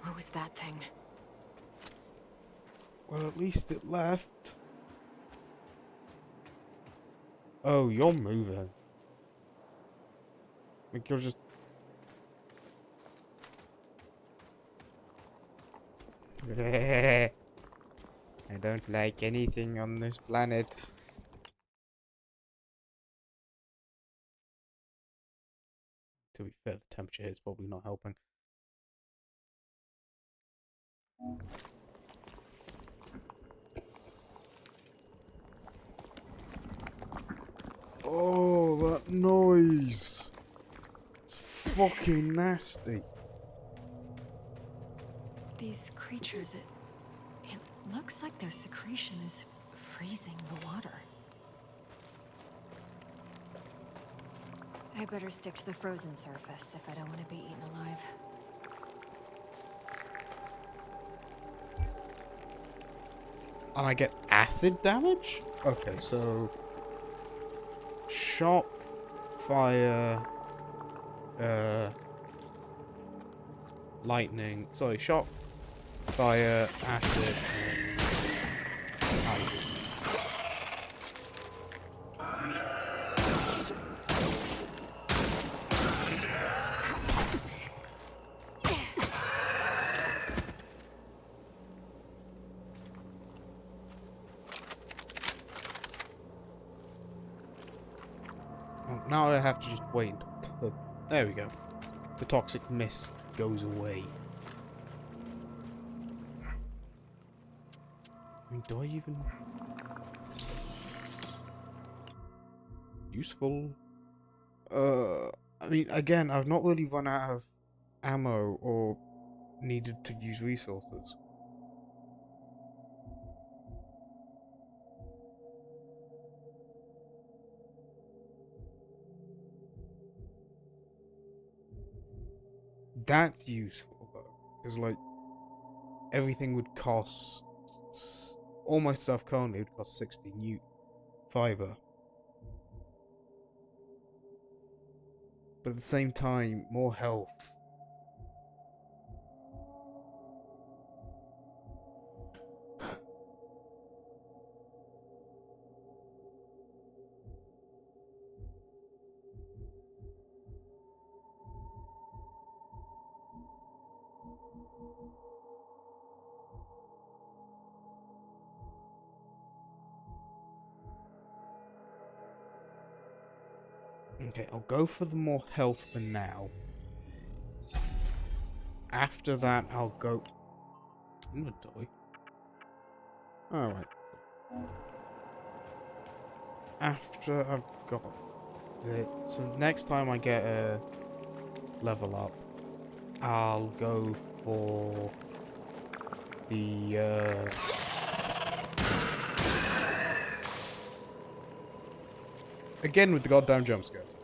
What was that thing? Well, at least it left. Oh, you're moving. Like, you're just... I don't like anything on this planet. To be fair, the temperature here is probably not helping. Oh, that noise! It's fucking nasty. These creatures, it looks like their secretion is freezing the water. I better stick to the frozen surface if I don't want to be eaten alive. And I get acid damage? Okay, so... Shock, fire, lightning, sorry, shock, fire, acid, and ice. Well, now I have to just wait until there we go. The toxic mist goes away. I mean, do I even... Useful? I mean, again, I've not really run out of ammo or needed to use resources. That's useful though, because like everything would cost. All my stuff currently would cost 60 newt fiber. But at the same time, more health. Okay, I'll go for the more health for now. After that, I'll go... I'm gonna die. Alright. After I've got the... So next time I get a level up, I'll go for the... Again with the goddamn jump scares.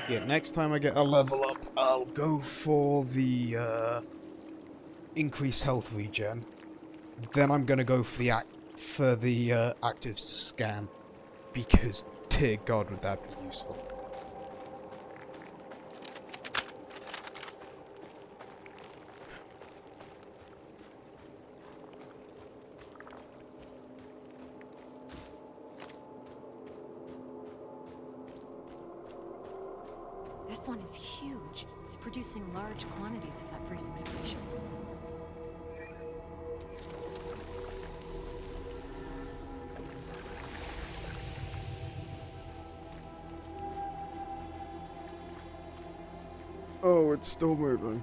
Yeah, next time I get a level up, I'll go for the increased health regen. Then I'm gonna go for the active scan, because dear God, would that be useful. This one is huge. It's producing large quantities of that freezing secretion. Oh, it's still moving.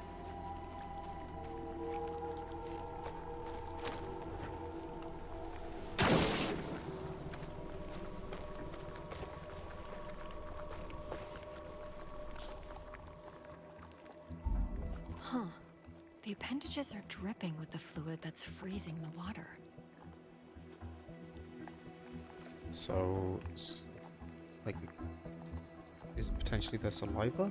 Huh. The appendages are dripping with the fluid that's freezing the water. So, it's like, is it potentially their saliva?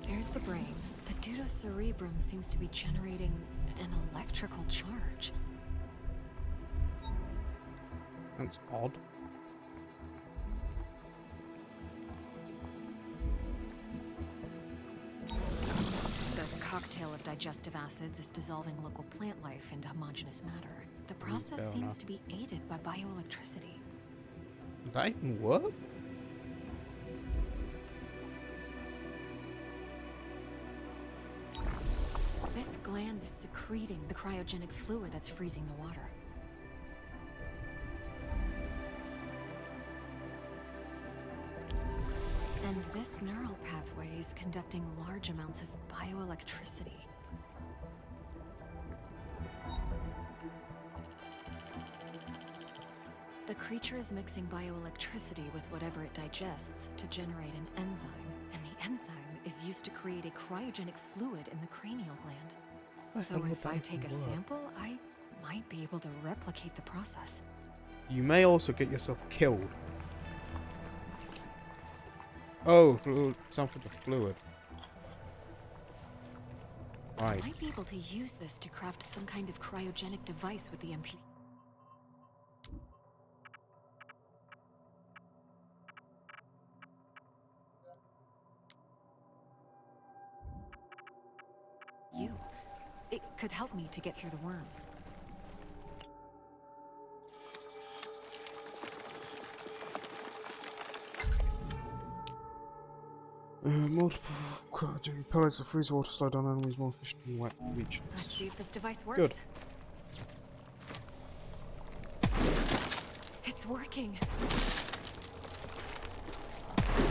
There's the brain. The deuterocerebrum seems to be generating an electrical charge. That's odd. The cocktail of digestive acids is dissolving local plant life into homogeneous matter. The process fair seems enough. to be aided by bioelectricity. Would that even work? This gland is secreting the cryogenic fluid that's freezing the water. And this neural pathway is conducting large amounts of bioelectricity. The creature is mixing bioelectricity with whatever it digests to generate an enzyme, and the enzyme is used to create a cryogenic fluid in the cranial gland. The So hell would if I that take a even work? sample, I might be able to replicate the process. You may also get yourself killed. Oh, something with the fluid. Right. I might be able to use this to craft some kind of cryogenic device with the MP. It could help me to get through the worms. Multiple pellets of freeze water slide on enemies more efficient than wet leech. Let's see if this device works. Good. It's working.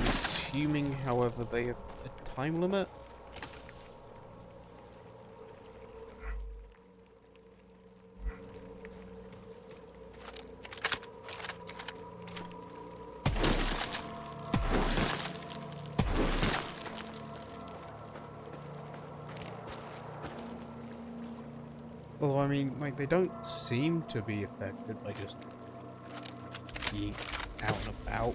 Assuming, however, they have a time limit. Although, I mean, like, they don't seem to be affected by just being out and about.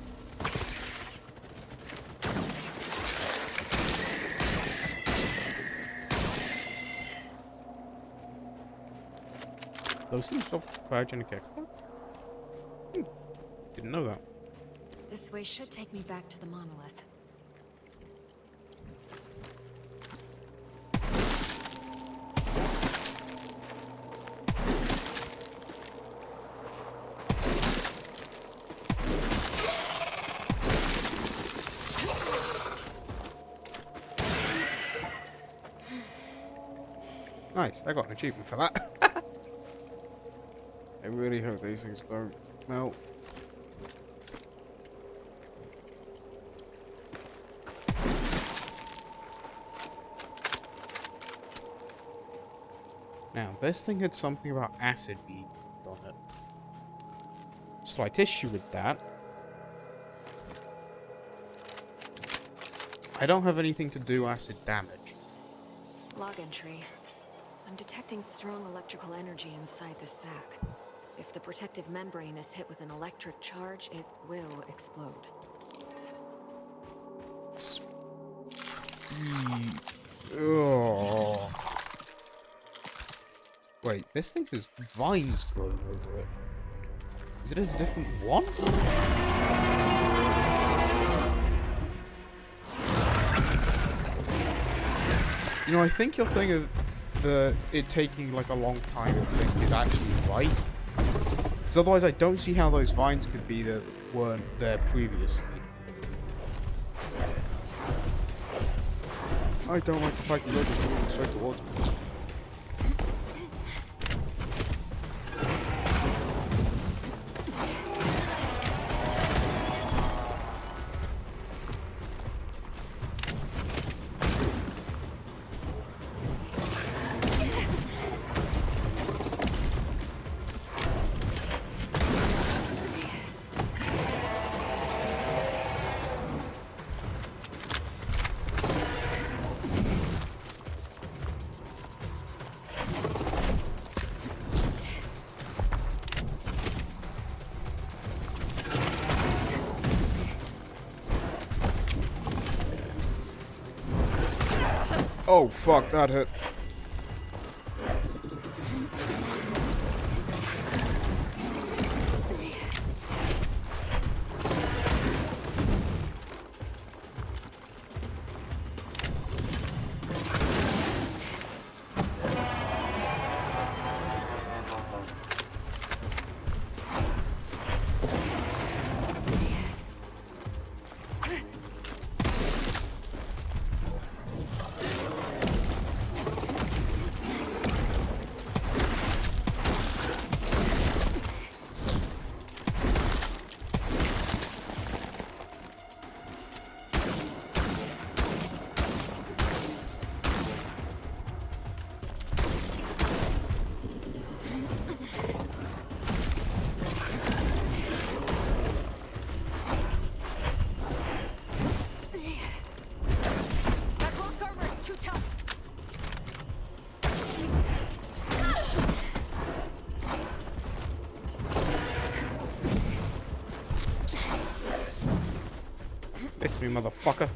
Those things stop cryogenic export? Didn't know that. This way should take me back to the monolith. Nice, I got an achievement for that. I really hope these things don't melt. Now, this thing had something about acid being on it. Slight issue with that. I don't have anything to do acid damage. Log entry. I'm detecting strong electrical energy inside the sac. If the protective membrane is hit with an electric charge, it will explode. Oh. Wait, this thing has vines growing over it. Is it a different one? You know, I think your thing of it taking like a long time to think is actually right. Because otherwise I don't see how those vines could be that weren't there previously. I don't like the fact that you're just moving straight towards me. Oh fuck, that hit. Miss me, motherfucker.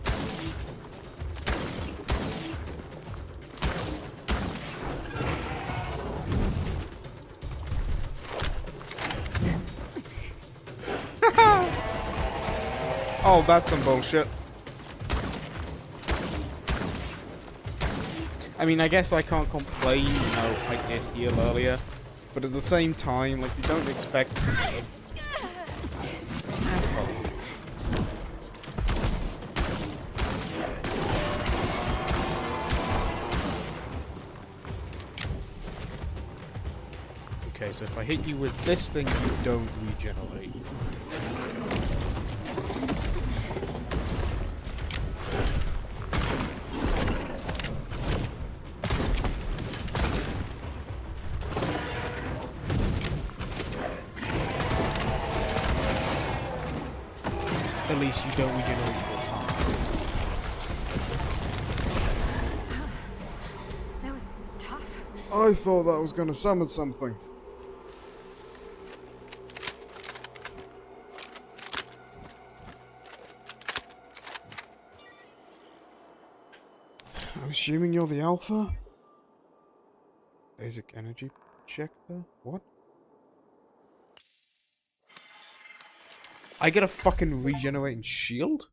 Oh, that's some bullshit. I I mean, I guess I can't complain, I did heal earlier. But at the same time, like, you don't expect... Asshole. Okay, so if I hit you with this thing, you don't regenerate. At least you don't regenerate your time. That was tough. I thought that was gonna summon something. I'm assuming you're the alpha? Basic energy projector? What? I get a fucking regenerating shield?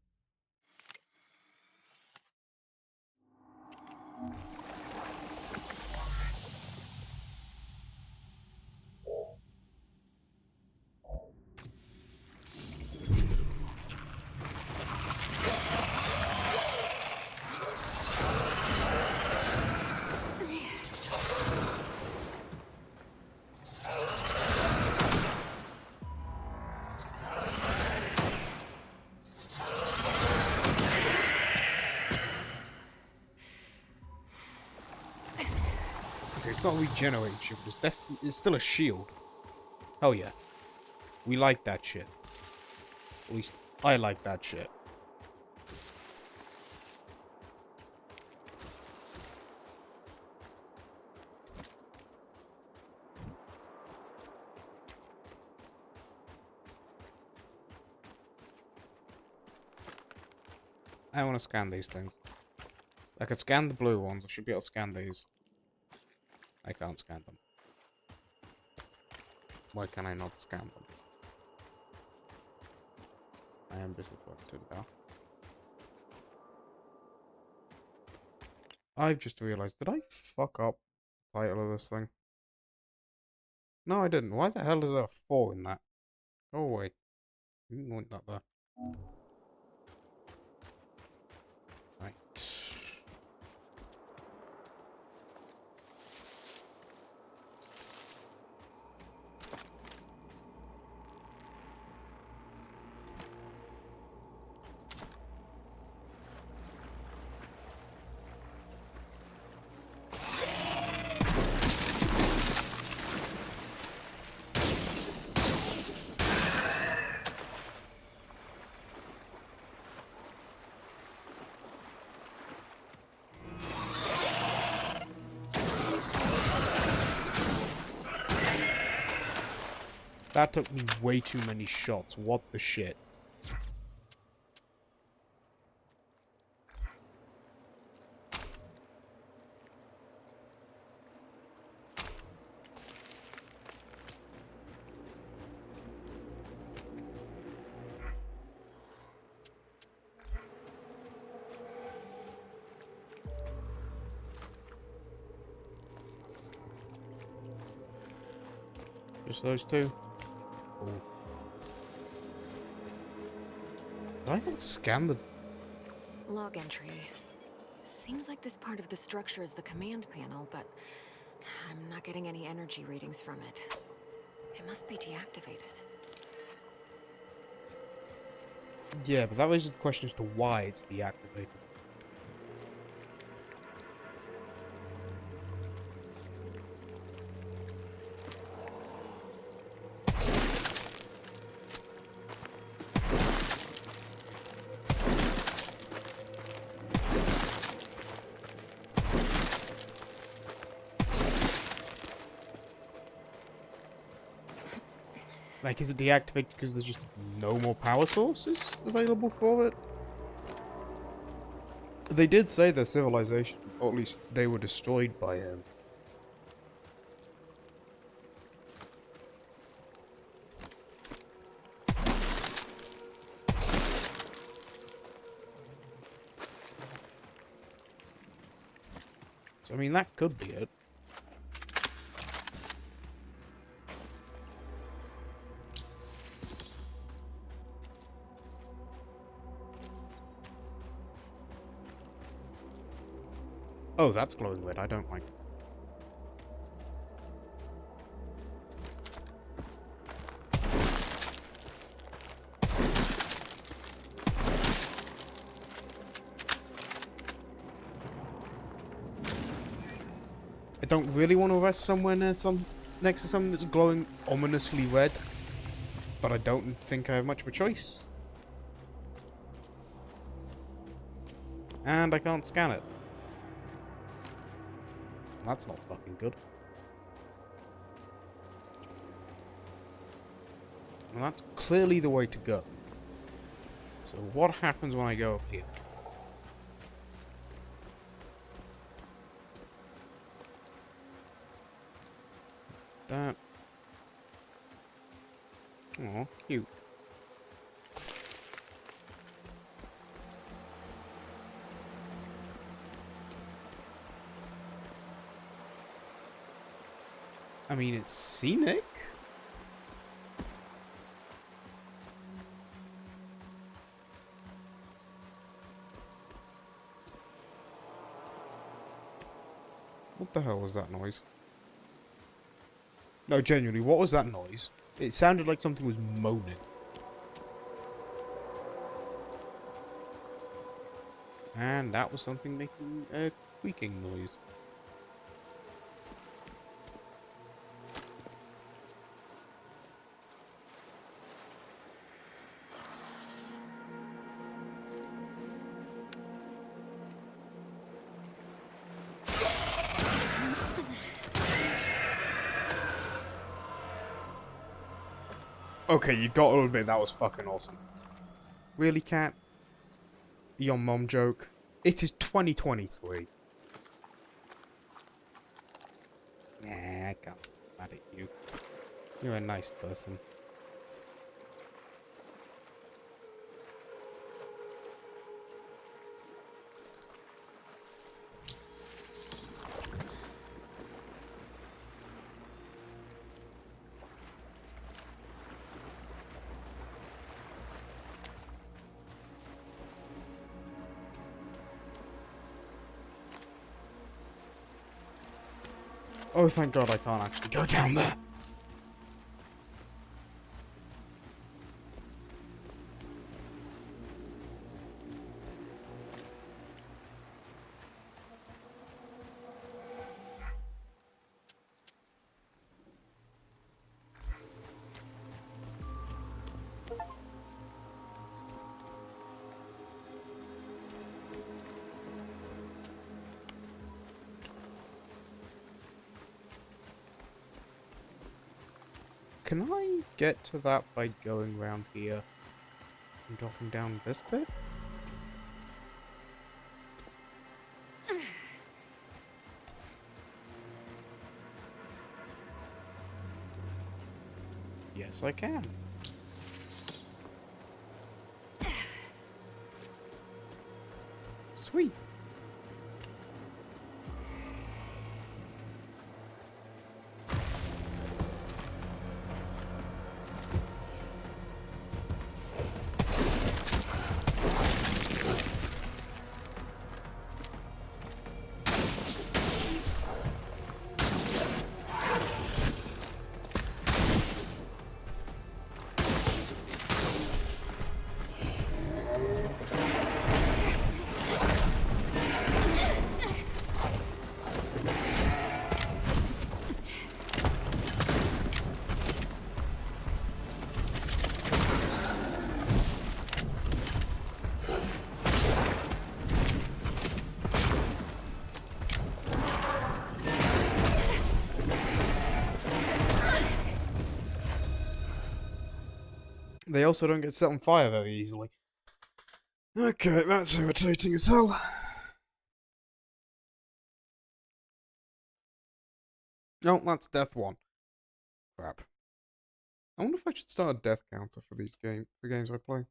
It's not a regenerating shield, it's still a shield. Hell yeah. We like that shit. At least, I like that shit. I want to scan these things. I could scan the blue ones, I should be able to scan these. I can't scan them. Why can I not scan them? I am disappointed now. I've just realized, did I fuck up the title of this thing? No, I didn't. Why the hell is there a 4 in that? Go away. You didn't want that there. Right. That took me way too many shots. What the shit? Just those two? Oh. Did I not scan the... Log entry. Seems like this part of the structure is the command panel, but I'm not getting any energy readings from it. It must be deactivated. Yeah, but that raises the question as to why it's deactivated. Like, is it deactivated because there's just no more power sources available for it? They did say their civilization, or at least they were destroyed by him. I mean, that could be it. Oh, that's glowing red. I don't like it. I don't really want to rest somewhere next to something that's glowing ominously red, but I don't think I have much of a choice. And I can't scan it. That's not fucking good. Well, that's clearly the way to go. So what happens when I go up here? That. Aw, cute. I mean, it's scenic. What the hell was that noise? No, genuinely, what was that noise? It sounded like something was moaning. And that was something making a squeaking noise. Okay, you gotta admit that was fucking awesome. Really, cat? Your mom joke? It is 2023. Nah, I can't stand mad at you. You're a nice person. Oh, thank God I can't actually go down there. Can I get to that by going around here and dropping down this bit? Yes, I can. Sweet. They also don't get set on fire very easily. Okay, that's irritating as hell. No, that's death one. Crap. I wonder if I should start a death counter for these games I play.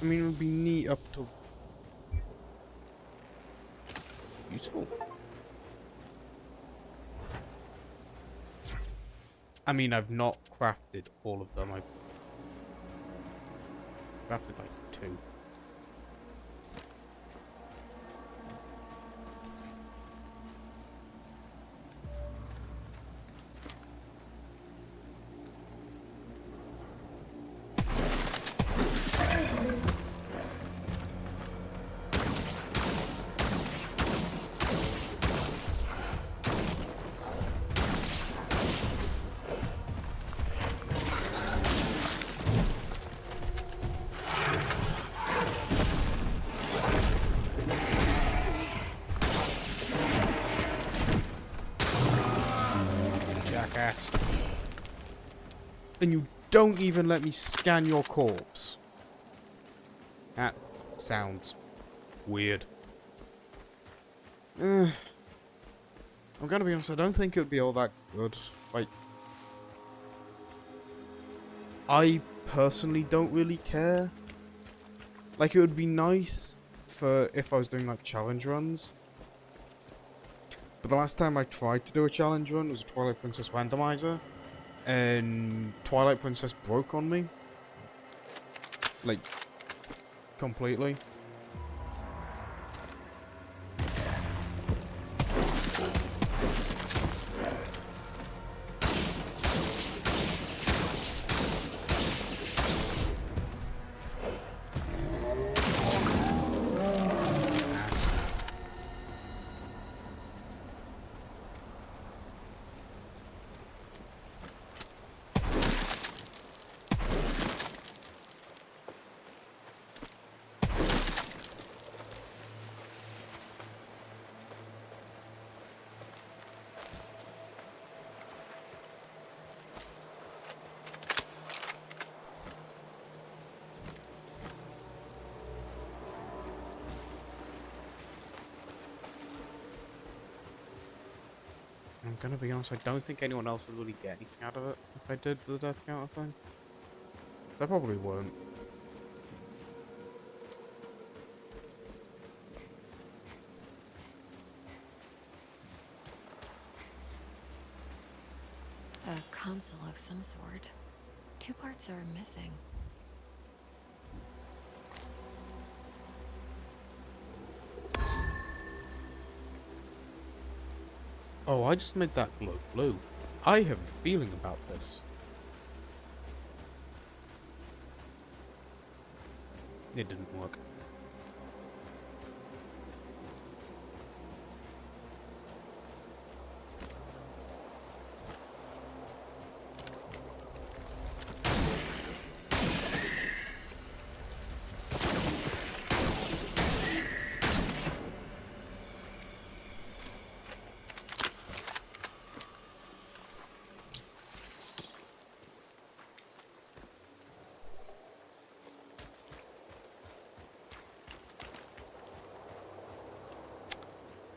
I mean, it would be neat up to... Useful. I mean, I've not crafted all of them. I've crafted like 2. Jackass. And you don't even let me scan your corpse. That sounds weird. I'm gonna be honest, I don't think it would be all that good. Like, I personally don't really care. Like, it would be nice for if I was doing like challenge runs. But the last time I tried to do a challenge run was a Twilight Princess randomizer, and Twilight Princess broke on me. Like, completely. I'm gonna be honest, I don't think anyone else would really get anything out of it if I did the death counter thing. They probably won't. A console of some sort. 2 parts are missing. Oh, I just made that glow blue. I have a feeling about this. It didn't work.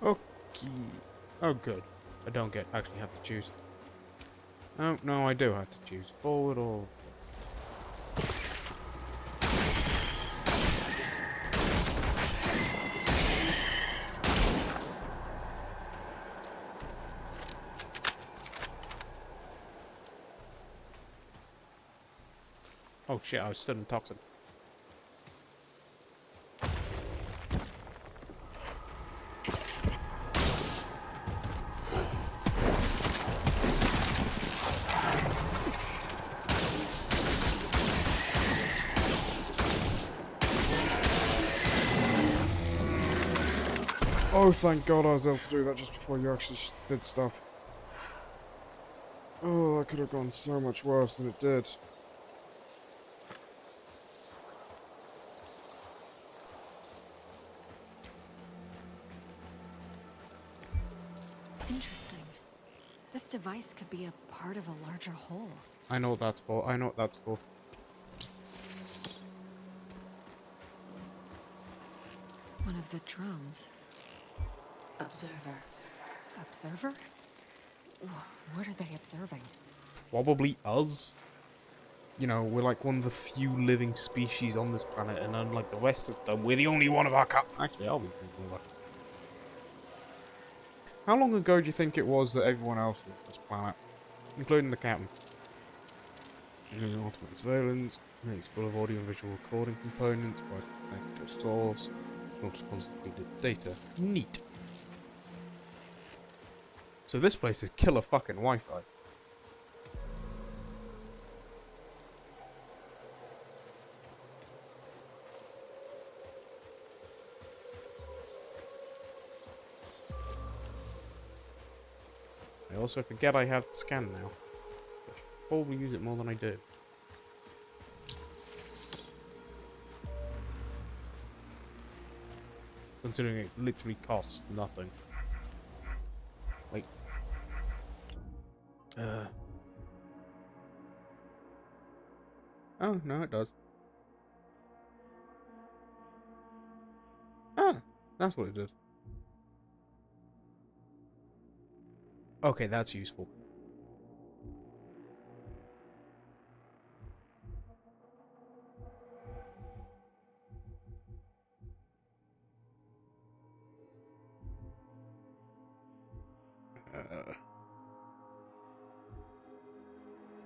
Okay. Oh, good. I don't actually have to choose. Oh, no, I do have to choose. Forward or... Oh shit, I was stood in toxin. Oh, thank God I was able to do that just before you actually did stuff. Oh, that could have gone so much worse than it did. Interesting. This device could be a part of a larger whole. I know what that's for. I know what that's for. One of the drones. Observer. Observer? What are they observing? Probably us. you know, we're like one of the few living species on this planet, and unlike the rest of them, we're the only one of our Actually, I'll be thinking about it. How long ago do you think it was that everyone else was on this planet, including the captain? Ultimate surveillance makes full of audio and visual recording components, provides connected to a source, not constantly data. Neat. So this place is killer fucking Wi-Fi. I also forget I have the scan now. I should probably use it more than I do. Considering it literally costs nothing. Like... Oh, no it does. Ah! That's what it did. Okay, that's useful.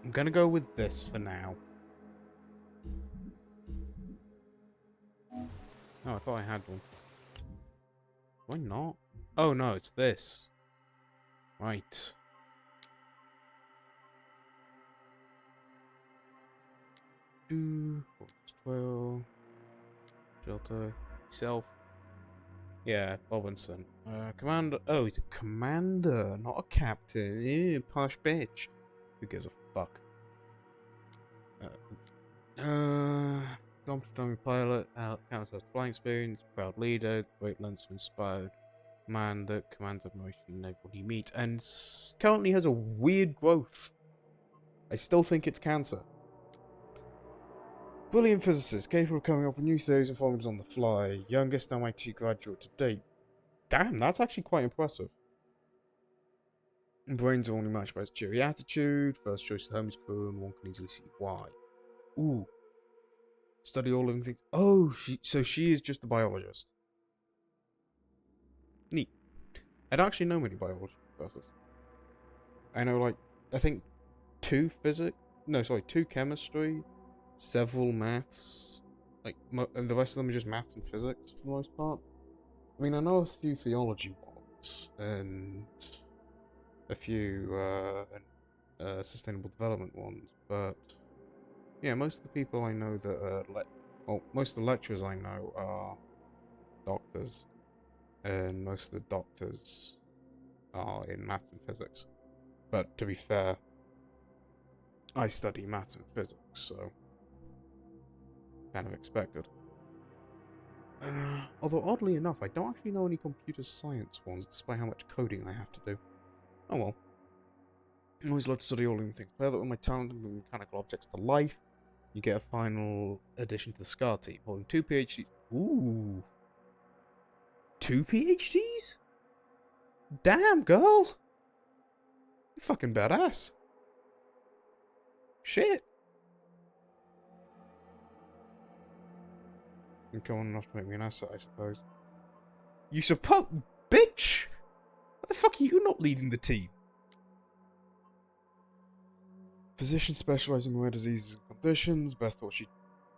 I'm gonna go with this for now. Oh, I thought I had one. Why not? Oh no, it's this. Right. Do 12. Shelter. Self. Yeah, Robinson. Commander. Oh, he's a commander, not a captain. Ew, posh bitch. Who gives a fuck? Competent army pilot, counts as flying experience, proud leader, great lens to inspired man that commands admiration in everyone he meets, and currently has a weird growth. I still think it's cancer. Brilliant physicist, capable of coming up with new theories and formulas on the fly. Youngest MIT graduate to date. Damn, that's actually quite impressive. Brains are only matched by his cheery attitude. First choice of the Hermes crew, and one can easily see why. Ooh. Study all living things. Oh, so she is just a biologist. Neat. I don't actually know many biology professors. I know, like, I think 2 chemistry, several maths, like, and the rest of them are just maths and physics for the most part. I mean, I know a few theology ones, and a few sustainable development ones, but yeah, most of the people I know that most of the lecturers I know are doctors, and most of the doctors are in maths and physics. But to be fair, I study maths and physics, so kind of expected. Although oddly enough, I don't actually know any computer science ones, despite how much coding I have to do. Oh well. I always love to study all living things. Pair that with my talent and bring mechanical objects to life. You get a final addition to the SCAR team, holding 2 PhDs. Ooh. 2 PhDs? Damn, girl! You're fucking badass. Shit. You're going enough to make me an asset, I suppose. You suppose? Bitch! Why the fuck are you not leading the team? Physician specializing in rare diseases and conditions, best at what she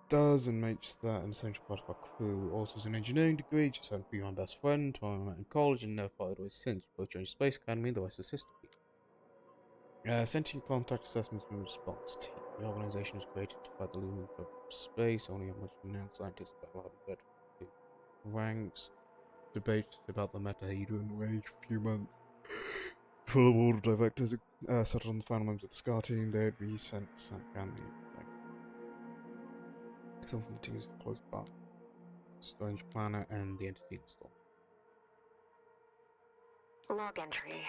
does and makes that an essential part of our crew. Also has an engineering degree, just happened to be my best friend, whom I met in college and never parted ways since. Both joined Space Academy, the rest is history. Sentient contact assessments and response team. The organization was created to fight the looming threat from space, only a much renowned scientist about how to ranks. Debate about the metahedron rage for a few months. Before the board of directors settled on the final members of the SCAR team, they would be sent to San Fran. Some from the teams were close by. Strange planet and the entity installed. Log entry.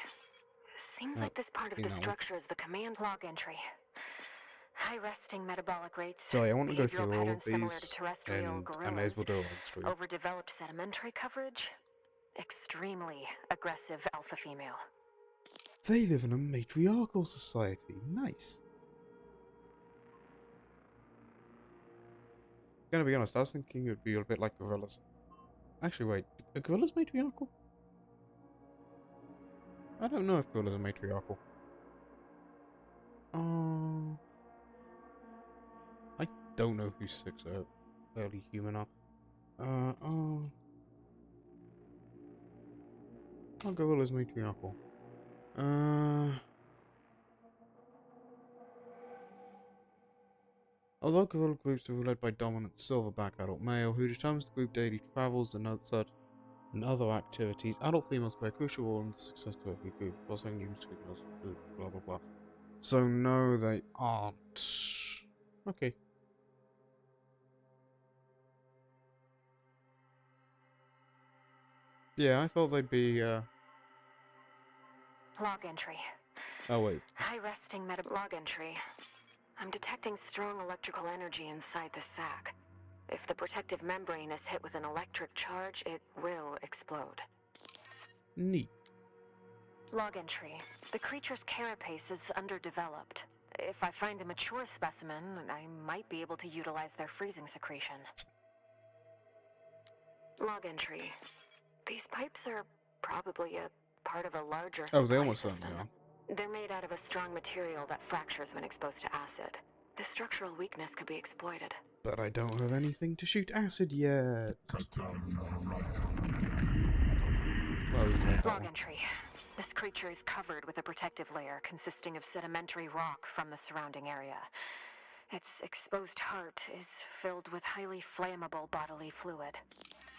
Seems like this part of the structure is the command log entry. High resting metabolic rates. Sorry, I want to go behavioral through all of patterns similar these, to terrestrial and gorillas. I may as well do it on stream. Overdeveloped sedimentary coverage. Extremely aggressive alpha female. They live in a matriarchal society. Nice. Gonna be honest, I was thinking it would be a bit like gorillas. Actually, wait, are gorillas matriarchal? I don't know if gorillas are matriarchal. I don't know who 6 early human are. Are gorillas matriarchal? Although gorilla groups are led by dominant silverback adult male who determines the group daily travels and other activities, adult females play a crucial role in the success of every group, causing new signals, blah blah blah. So no, they aren't. Okay. Yeah, I thought they'd be, Log entry. Oh, wait. High resting log entry. I'm detecting strong electrical energy inside the sac. If the protective membrane is hit with an electric charge, it will explode. Neat. Log entry. The creature's carapace is underdeveloped. If I find a mature specimen, I might be able to utilize their freezing secretion. Log entry. These pipes are probably a part of a larger Oh, they supply almost system. certainly are. They're made out of a strong material that fractures when exposed to acid. This structural weakness could be exploited. But I don't have anything to shoot acid yet. Well, you know that Log one. entry. This creature is covered with a protective layer consisting of sedimentary rock from the surrounding area. Its exposed heart is filled with highly flammable bodily fluid.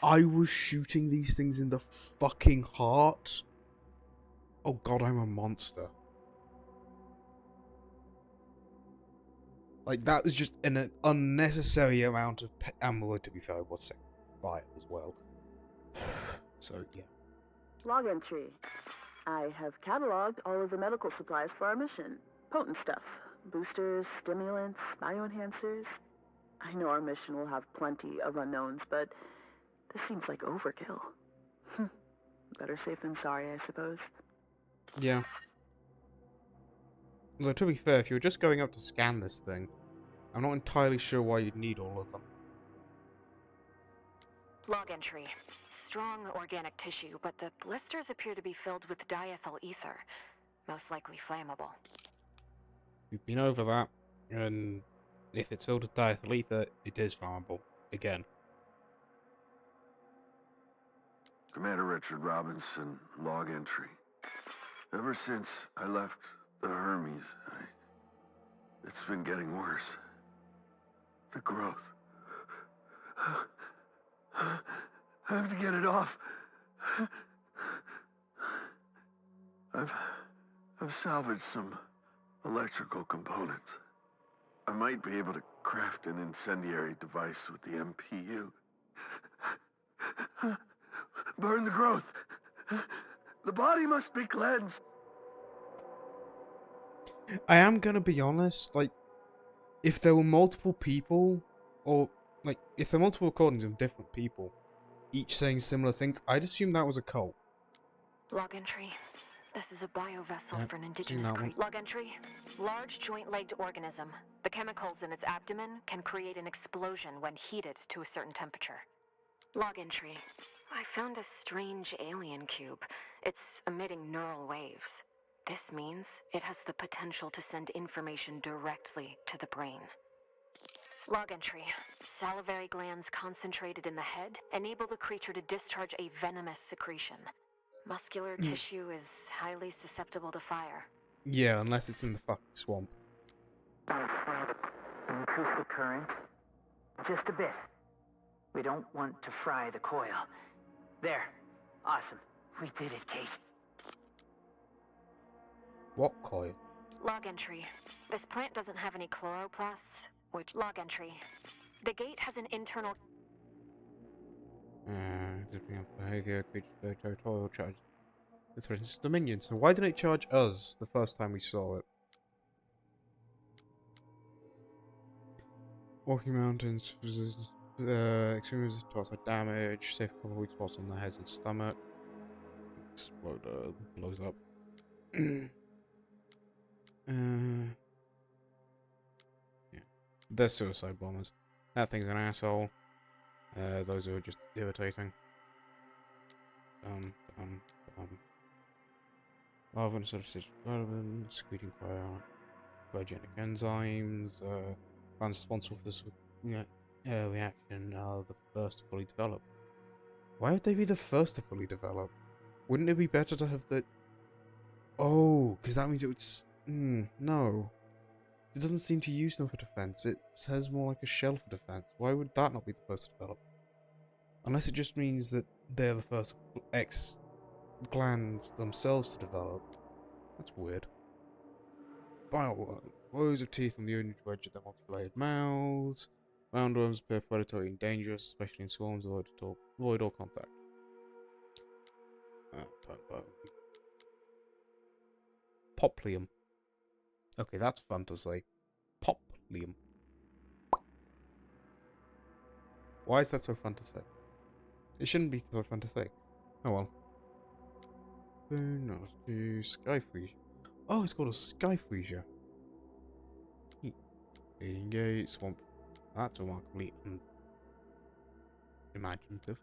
I was shooting these things in the fucking heart. Oh god, I'm a monster. Like, that was just an unnecessary amount of ammo, to be fair, I was setting fire as well. So, yeah. Log entry. I have cataloged all of the medical supplies for our mission. Potent stuff. Boosters, stimulants, bioenhancers. I know our mission will have plenty of unknowns, but this seems like overkill. Better safe than sorry, I suppose. Yeah. Although, to be fair, if you were just going up to scan this thing, I'm not entirely sure why you'd need all of them. Log entry. Strong organic tissue, but the blisters appear to be filled with diethyl ether. Most likely flammable. We've been over that, and if it's filled with diethyl ether, it is flammable. Again. Commander Richard Robinson, log entry. Ever since I left the Hermes, it's been getting worse. The growth. I have to get it off. I've salvaged some electrical components. I might be able to craft an incendiary device with the MPU. Burn the growth. The body must be cleansed. I am gonna be honest, like, if there were multiple people, or, like, if there were multiple recordings of different people, each saying similar things, I'd assume that was a cult. Log entry. This is a biovessel Yep, for an seen indigenous that one. creature. Log entry. Large joint-legged organism. The chemicals in its abdomen can create an explosion when heated to a certain temperature. Log entry. I found a strange alien cube. It's emitting neural waves. This means it has the potential to send information directly to the brain. Log entry. Salivary glands concentrated in the head enable the creature to discharge a venomous secretion. Muscular tissue is highly susceptible to fire. Yeah, unless it's in the fucking swamp. Increase the current. Just a bit. We don't want to fry the coil. There. Awesome. We did it, Kate. What coil? Log entry. This plant doesn't have any chloroplasts, which... Log entry. The gate has an internal... Behavior, creature, territorial charge. It threatens Dominion. So why didn't it charge us the first time we saw it? Walking mountains, extreme resistance to outside damage, safe cover weak spots on the heads and stomach. Exploder, blows up. Yeah. They're suicide bombers. That thing's an asshole. Those are just irritating. Rather than sort of development, screening cryogenic enzymes, ones responsible for this reaction are the first to fully develop. Why would they be the first to fully develop? Wouldn't it be better to have the... Oh, because that means it would... no. It doesn't seem to use them for defense. It says more like a shell for defense. Why would that not be the first to develop? Unless it just means that they're the first X glands themselves to develop. That's weird. Bioworm. Rows of teeth on the edge of their multi-layered mouths. Roundworms appear predatory and dangerous, especially in swarms avoid all contact. Poplium. Okay, that's fun to say. Poplium. Why is that so fun to say? It shouldn't be so fun to say. Oh well. Sky Freesia. Oh, it's called a Sky Freesia. Eating Gate, Swamp. That's remarkably imaginative.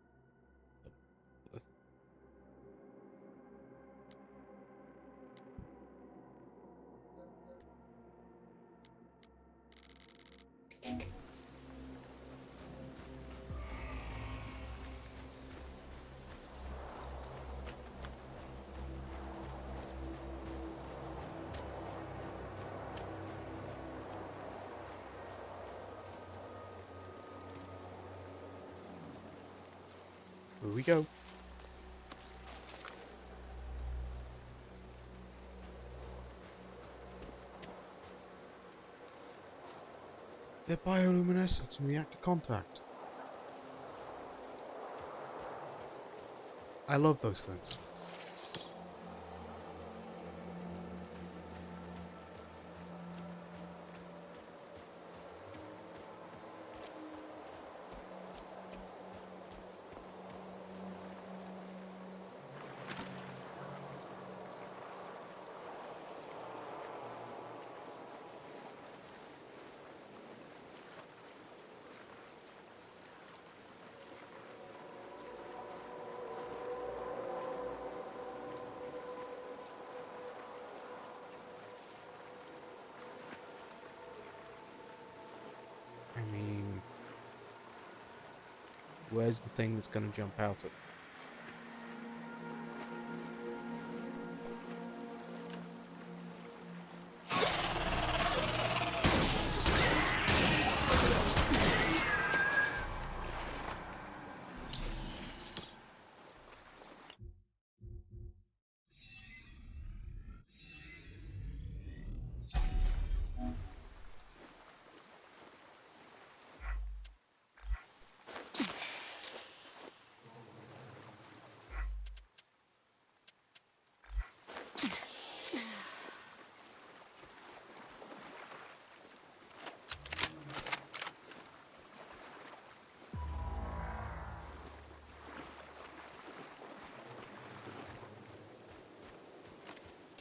Here we go. They're bioluminescence and react to contact. I love those things. I mean, where's the thing that's gonna jump out at?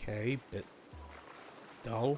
Okay, bit dull.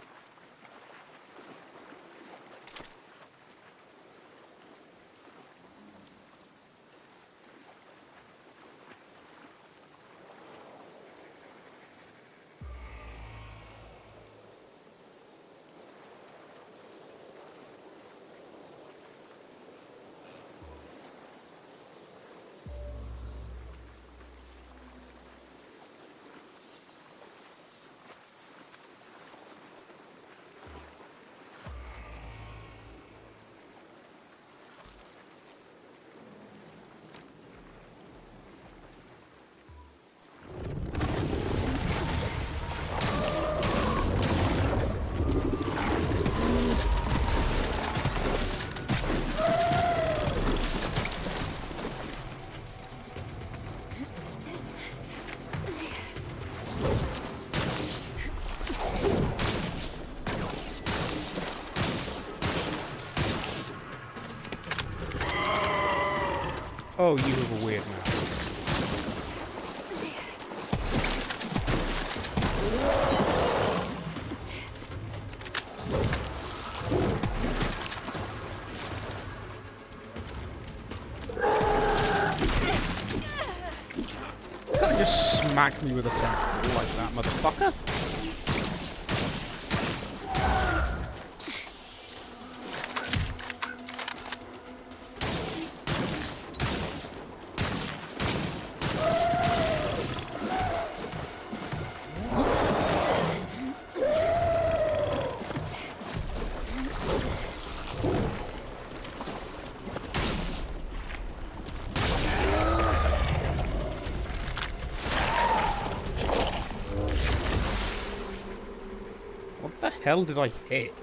Oh, you have a weird mouth. Just smack me with a tentacle like that, motherfucker. What the hell did I hit?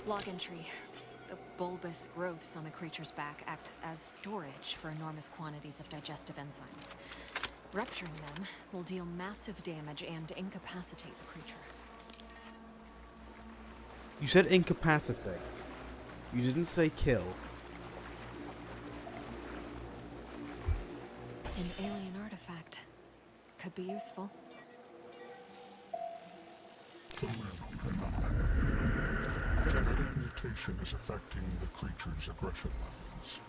Log entry. The bulbous growths on the creature's back act as storage for enormous quantities of digestive enzymes. Rupturing them will deal massive damage and incapacitate the creature. You said incapacitate. You didn't say kill. An alien artifact. Could be useful. Genetic mutation is affecting the creature's aggression levels.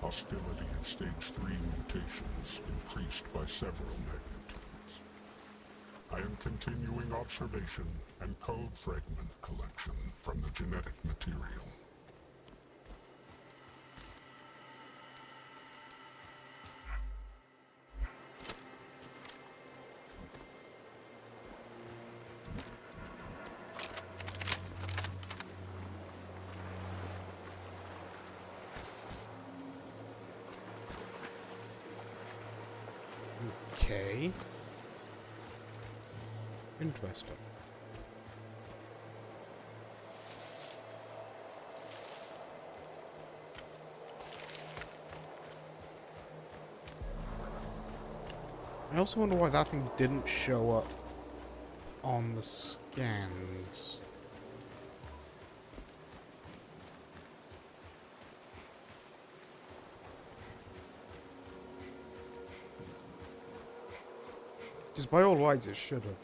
Hostility at stage 3 mutations increased by several magnitudes. I am continuing observation and code fragment collection from the genetic material. Okay. Interesting. I also wonder why that thing didn't show up on the scans. Just by all lights, it should have.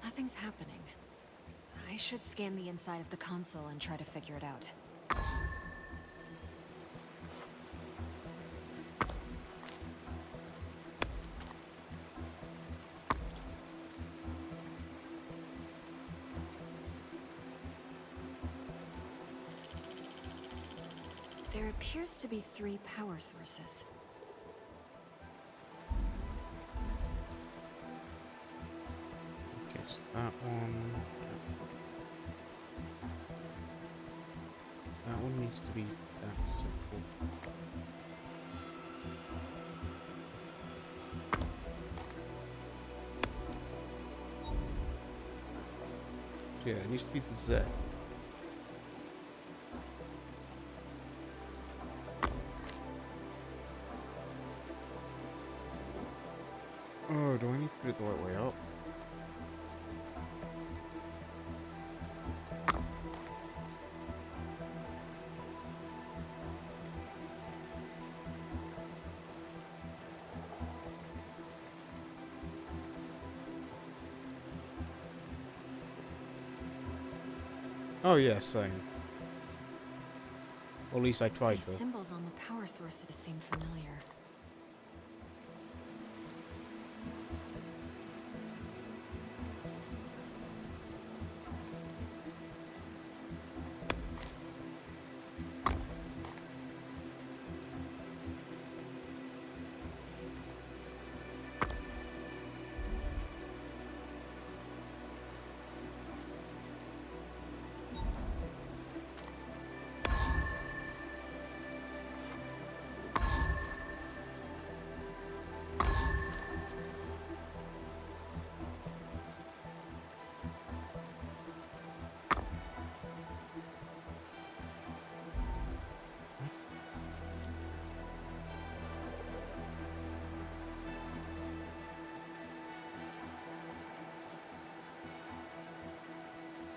Nothing's happening. I should scan the inside of the console and try to figure it out. There appears to be 3 power sources. Okay, so that one. That one needs to be that simple. Yeah, it needs to be the Z. Oh, do I need to put it the right way up? Oh yeah, same. Or at least I tried These to. symbols on the power sources seem familiar.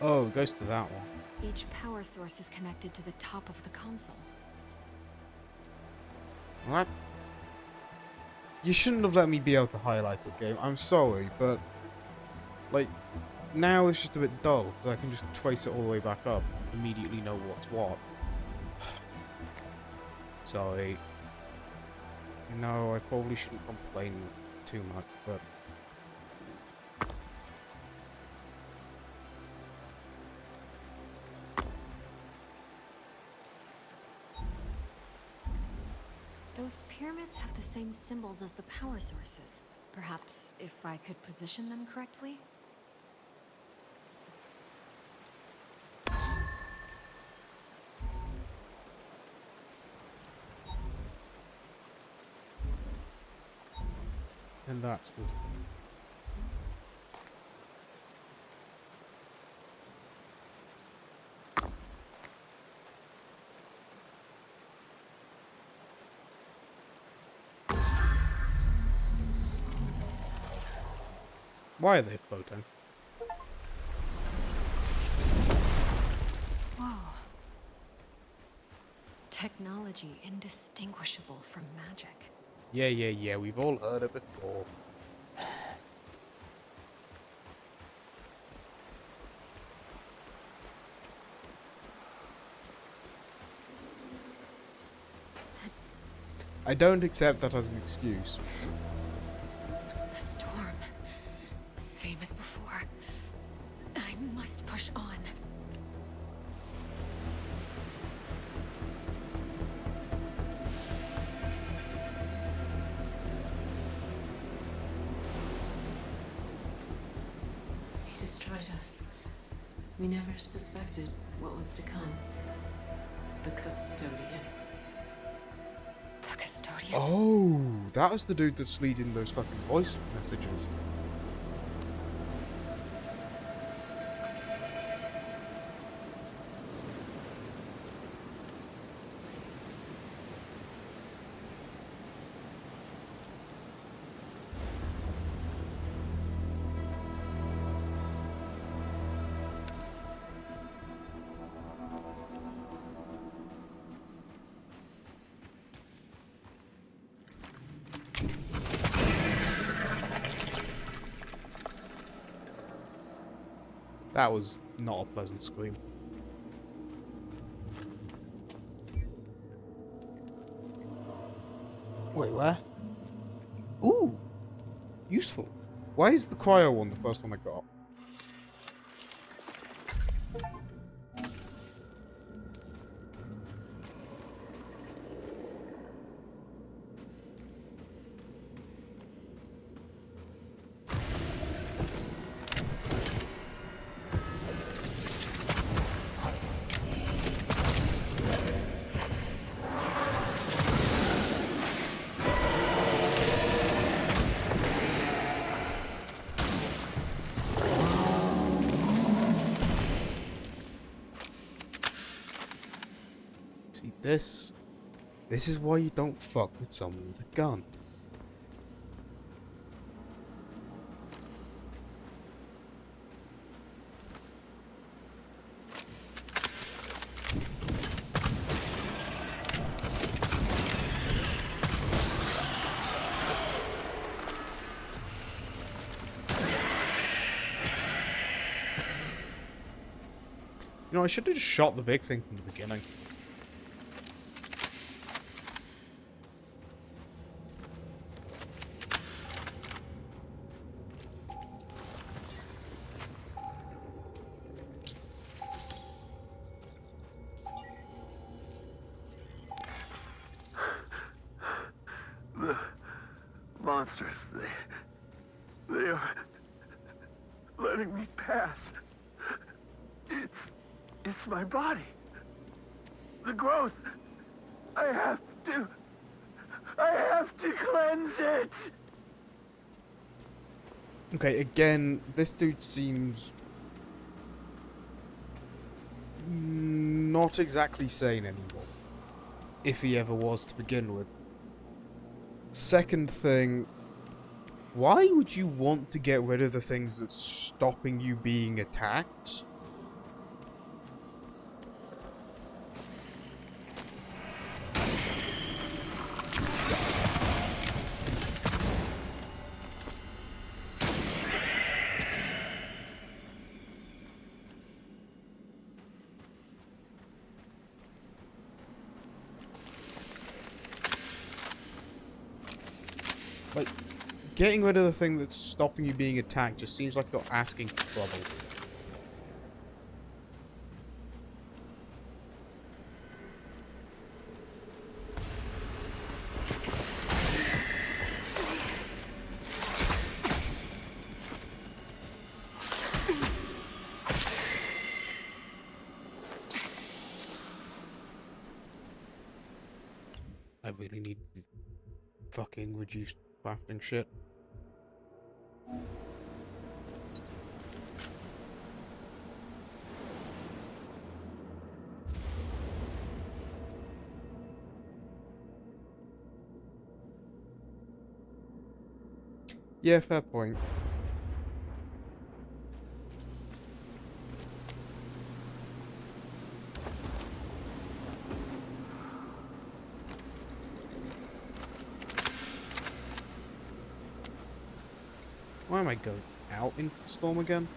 Oh, it goes to that one. Each power source is connected to the top of the console. What? You shouldn't have let me be able to highlight it, game. I'm sorry, but... Like, now it's just a bit dull, because I can just trace it all the way back up and immediately know what's what. Sorry. No, I probably shouldn't complain too much, but... Those pyramids have the same symbols as the power sources. Perhaps if I could position them correctly? And that's the... Why are they floating? Whoa. Technology indistinguishable from magic. Yeah, we've all heard it before. I don't accept that as an excuse. The storm. Same as before. I must push on. He destroyed us. We never suspected what was to come. The custodian. The custodian. Oh, that was the dude that's leading those fucking voice messages. That was not a pleasant scream. Wait, where? Ooh! Useful. Why is the cryo one the first one I got? See, this is why you don't fuck with someone with a gun. You know, I should have just shot the big thing from the beginning. The monsters, they are letting me pass. It's my body. The growth. I have to cleanse it. Okay, again, this dude seems not exactly sane anymore. If he ever was to begin with. Second thing, why would you want to get rid of the things that's stopping you being attacked? Like, getting rid of the thing that's stopping you being attacked just seems like you're asking for trouble. I really need fucking reduced crafting shit. Yeah, fair point. Why am I going out into the storm again?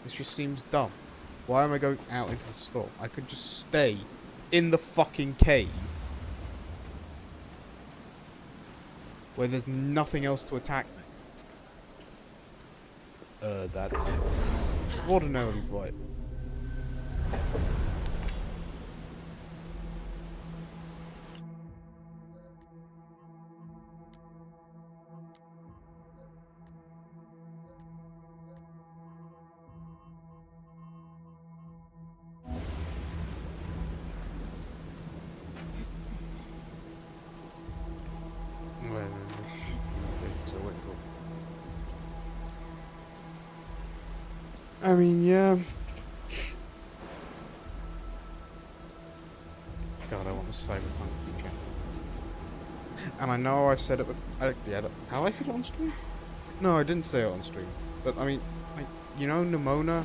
This just seems dumb. Why am I going out into the storm? I could just stay in the fucking cave where there's nothing else to attack me. That's ordinarily right. I mean, yeah. God, I want the Cyberpunk future. And I know I've said it, but have I said it on stream? No, I didn't say it on stream. But I mean, like, you know, Nimona.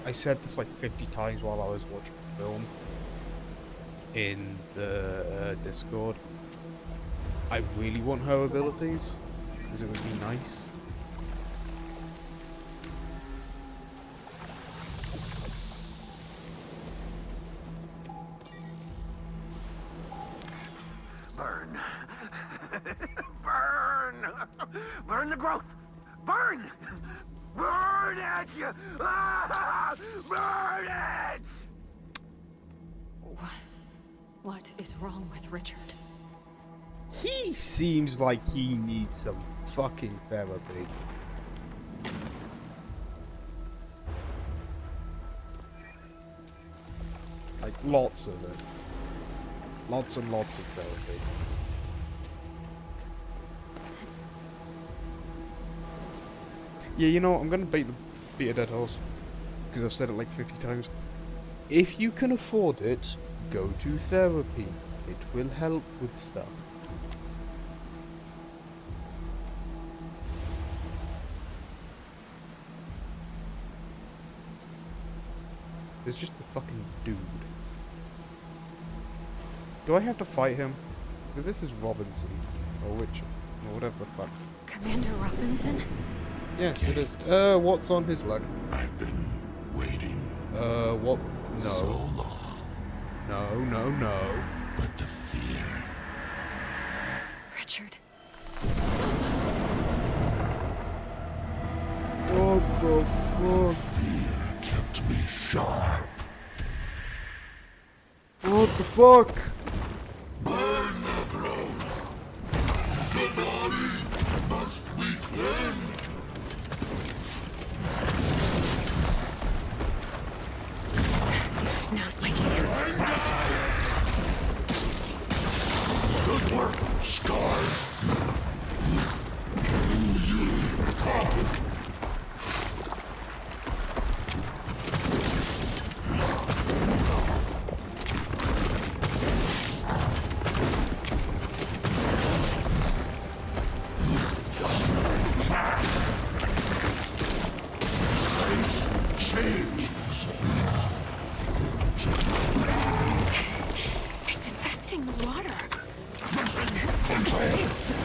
I said this like 50 times while I was watching the film in the Discord. I really want her abilities because it would be nice. Burn. Burn! Burn the growth! Burn! Burn at you! Ah! Burn it! What is wrong with Richard? He seems like he needs some fucking therapy. Like, lots of it. Lots and lots of therapy. Yeah, you know what? I'm gonna beat a dead horse. Because I've said it like 50 times. If you can afford it, go to therapy. It will help with stuff. There's just the fucking dude. Do I have to fight him? Because this is Robinson. Or Richard. Or whatever the fuck. Commander Robinson? Yes, it is. What's on his leg? I've been waiting What? No. so long, No. but the fear. Richard. What the fuck? Fear kept me sharp. What the fuck? Burn the ground. The body must be cleansed. Now's my chance. Good work, Scar. You talk. It's infesting the water.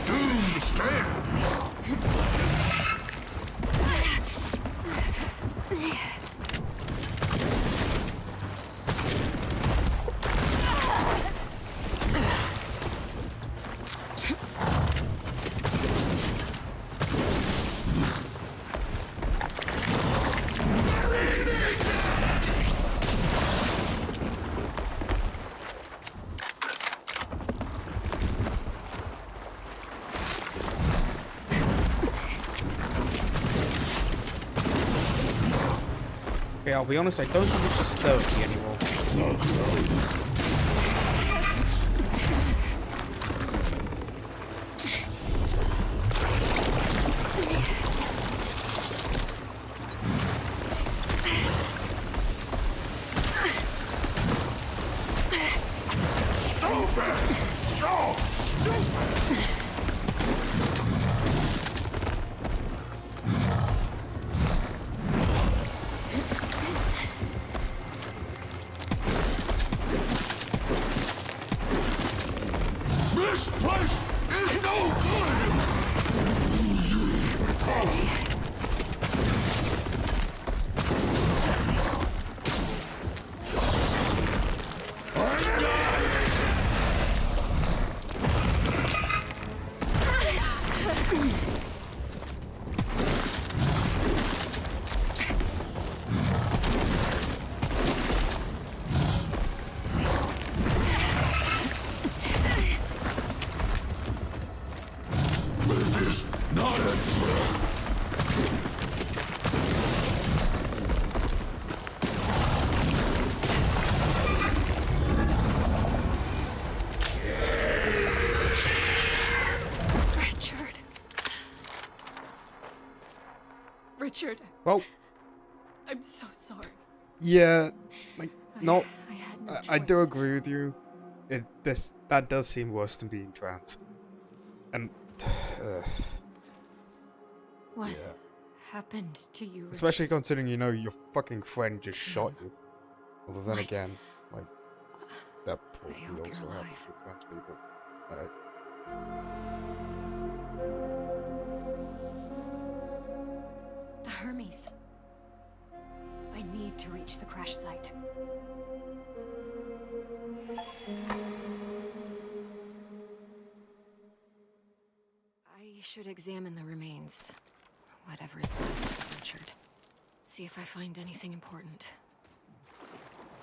Doomed stand. Okay, I'll be honest, I don't think it's just 30 anymore. This place is no good! This is not a threat. Richard. Richard, Well, I'm so sorry. yeah, like, not. I had no I do choice. agree with you. That does seem worse than being trans. And What yeah. happened to you, Richard? Especially considering, you know, your fucking friend just shot you. Although then again, like, that probably hope you're also alive. happens with trans people. The Hermes. I need to reach the crash site. I should examine the remains. Whatever is left of Richard. See if I find anything important.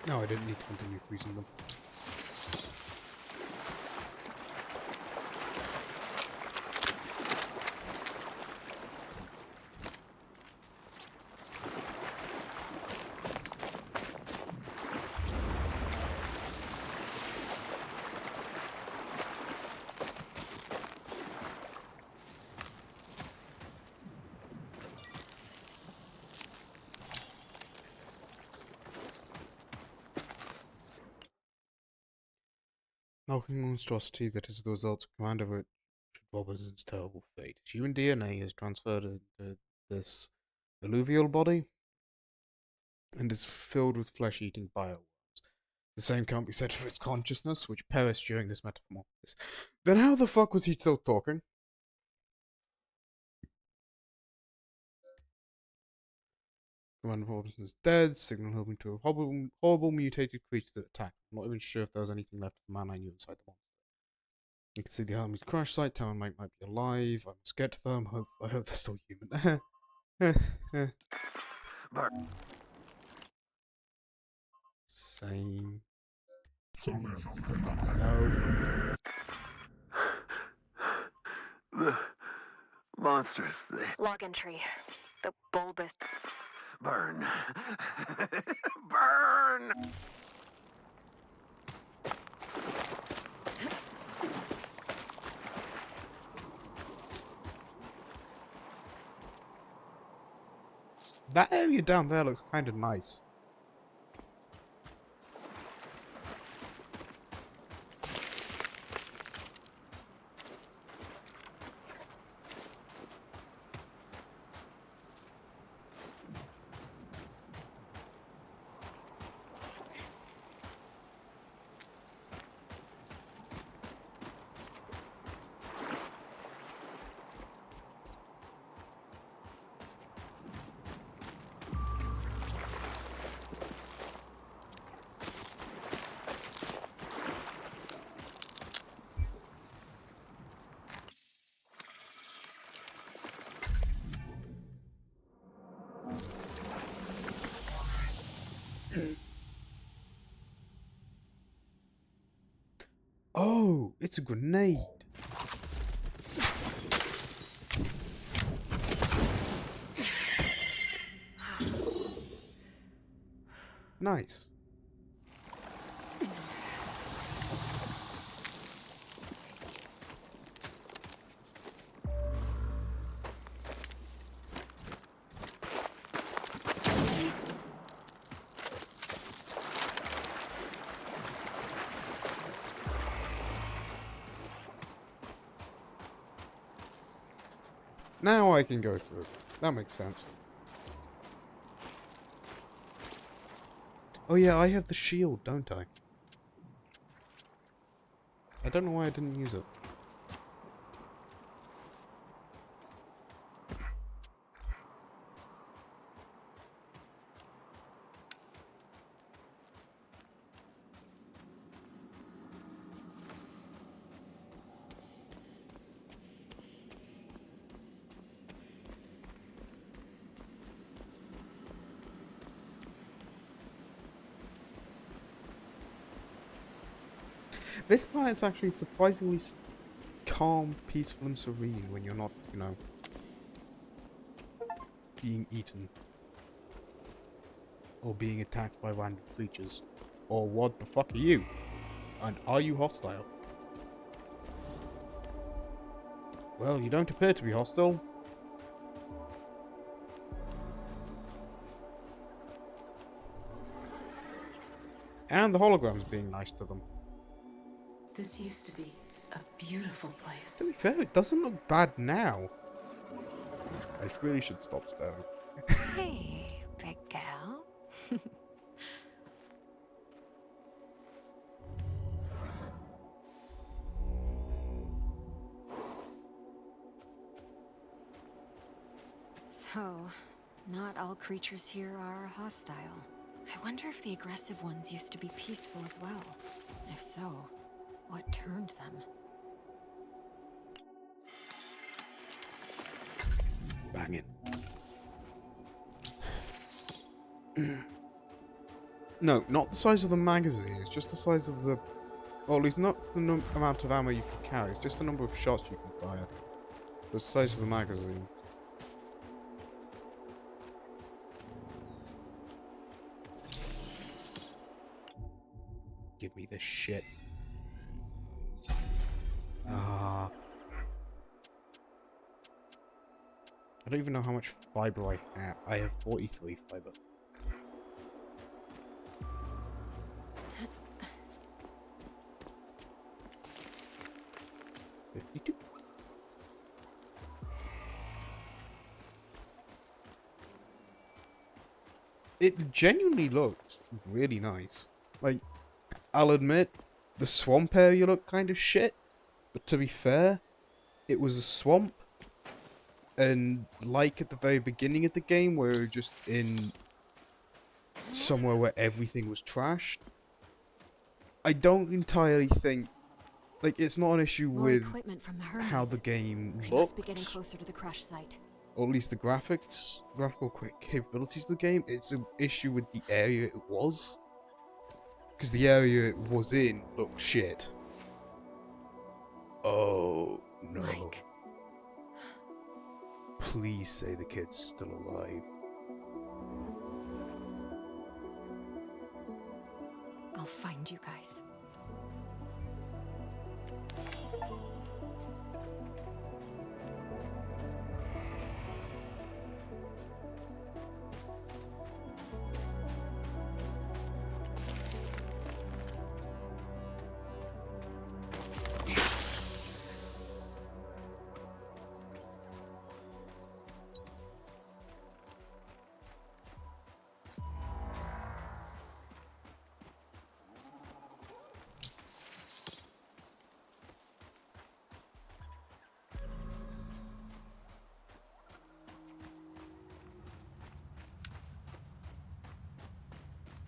No, I didn't need to continue freezing them. Knocking monstrosity that is the result of Commander Richard Robinson's terrible fate. Human DNA is transferred into this alluvial body and is filled with flesh-eating bioworms. The same can't be said for its consciousness, which perished during this metamorphosis. Then how the fuck was he still talking? Commander Robinson is dead, signal hoping to a horrible mutated creature that attacked. I'm not even sure if there was anything left of the man I knew inside the monster. You can see the Hermes crash site, Town might be alive, I must get to them, I hope they're still human. Same. No. The monsters, they Log entry. The bulbous. burn. Burn! That area down there looks kind of nice. Oh, it's a grenade. Nice. Now I can go through. That makes sense. Oh yeah, I have the shield, don't I? I don't know why I didn't use it. This planet's actually surprisingly calm, peaceful, and serene when you're not, you know, being eaten. Or being attacked by random creatures. Or what the fuck are you? And are you hostile? Well, you don't appear to be hostile. And the hologram's being nice to them. This used to be a beautiful place. To be fair, it doesn't look bad now. I really should stop staring. Hey, big gal. So, not all creatures here are hostile. I wonder if the aggressive ones used to be peaceful as well. If so, what turned them? Banging. No, not the size of the magazine. It's just the size of the... Or at least not the amount of ammo you can carry. It's just the number of shots you can fire. The size of the magazine. Give me this shit. Ah. I don't even know how much fiber I have. I have 43 fiber. It genuinely looks really nice. Like, I'll admit, the swamp area looked kind of shit. But to be fair, it was a swamp. And like at the very beginning of the game, where we were just in somewhere where everything was trashed, I don't entirely think... Like, it's not an issue More with equipment from the how Hermes. the game They looks. must be getting closer to the crash site. Or at least the graphical capabilities of the game. It's an issue with the area it was. Because the area it was in looked shit. Oh, no. Mike. Please say the kid's still alive. I'll find you guys.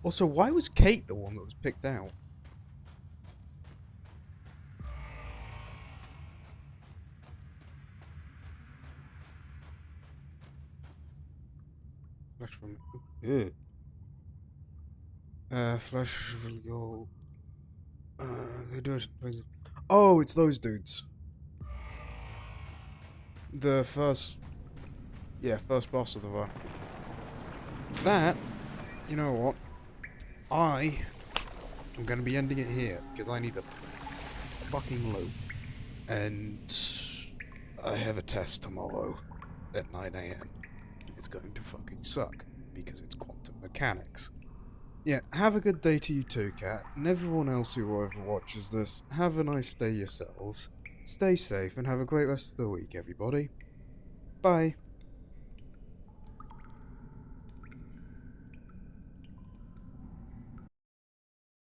Also, why was Kate the one that was picked out? Flash from... Ugh. Flash will go... they do it... Oh, it's those dudes. The first... Yeah, first boss of the run. That... You know what? I'm gonna be ending it here because I need a fucking loop, and I have a test tomorrow at 9 AM. It's going to fucking suck because it's quantum mechanics. Yeah, have a good day to you too, Kat, and everyone else who overwatches this. Have a nice day yourselves. Stay safe and have a great rest of the week, everybody. Bye.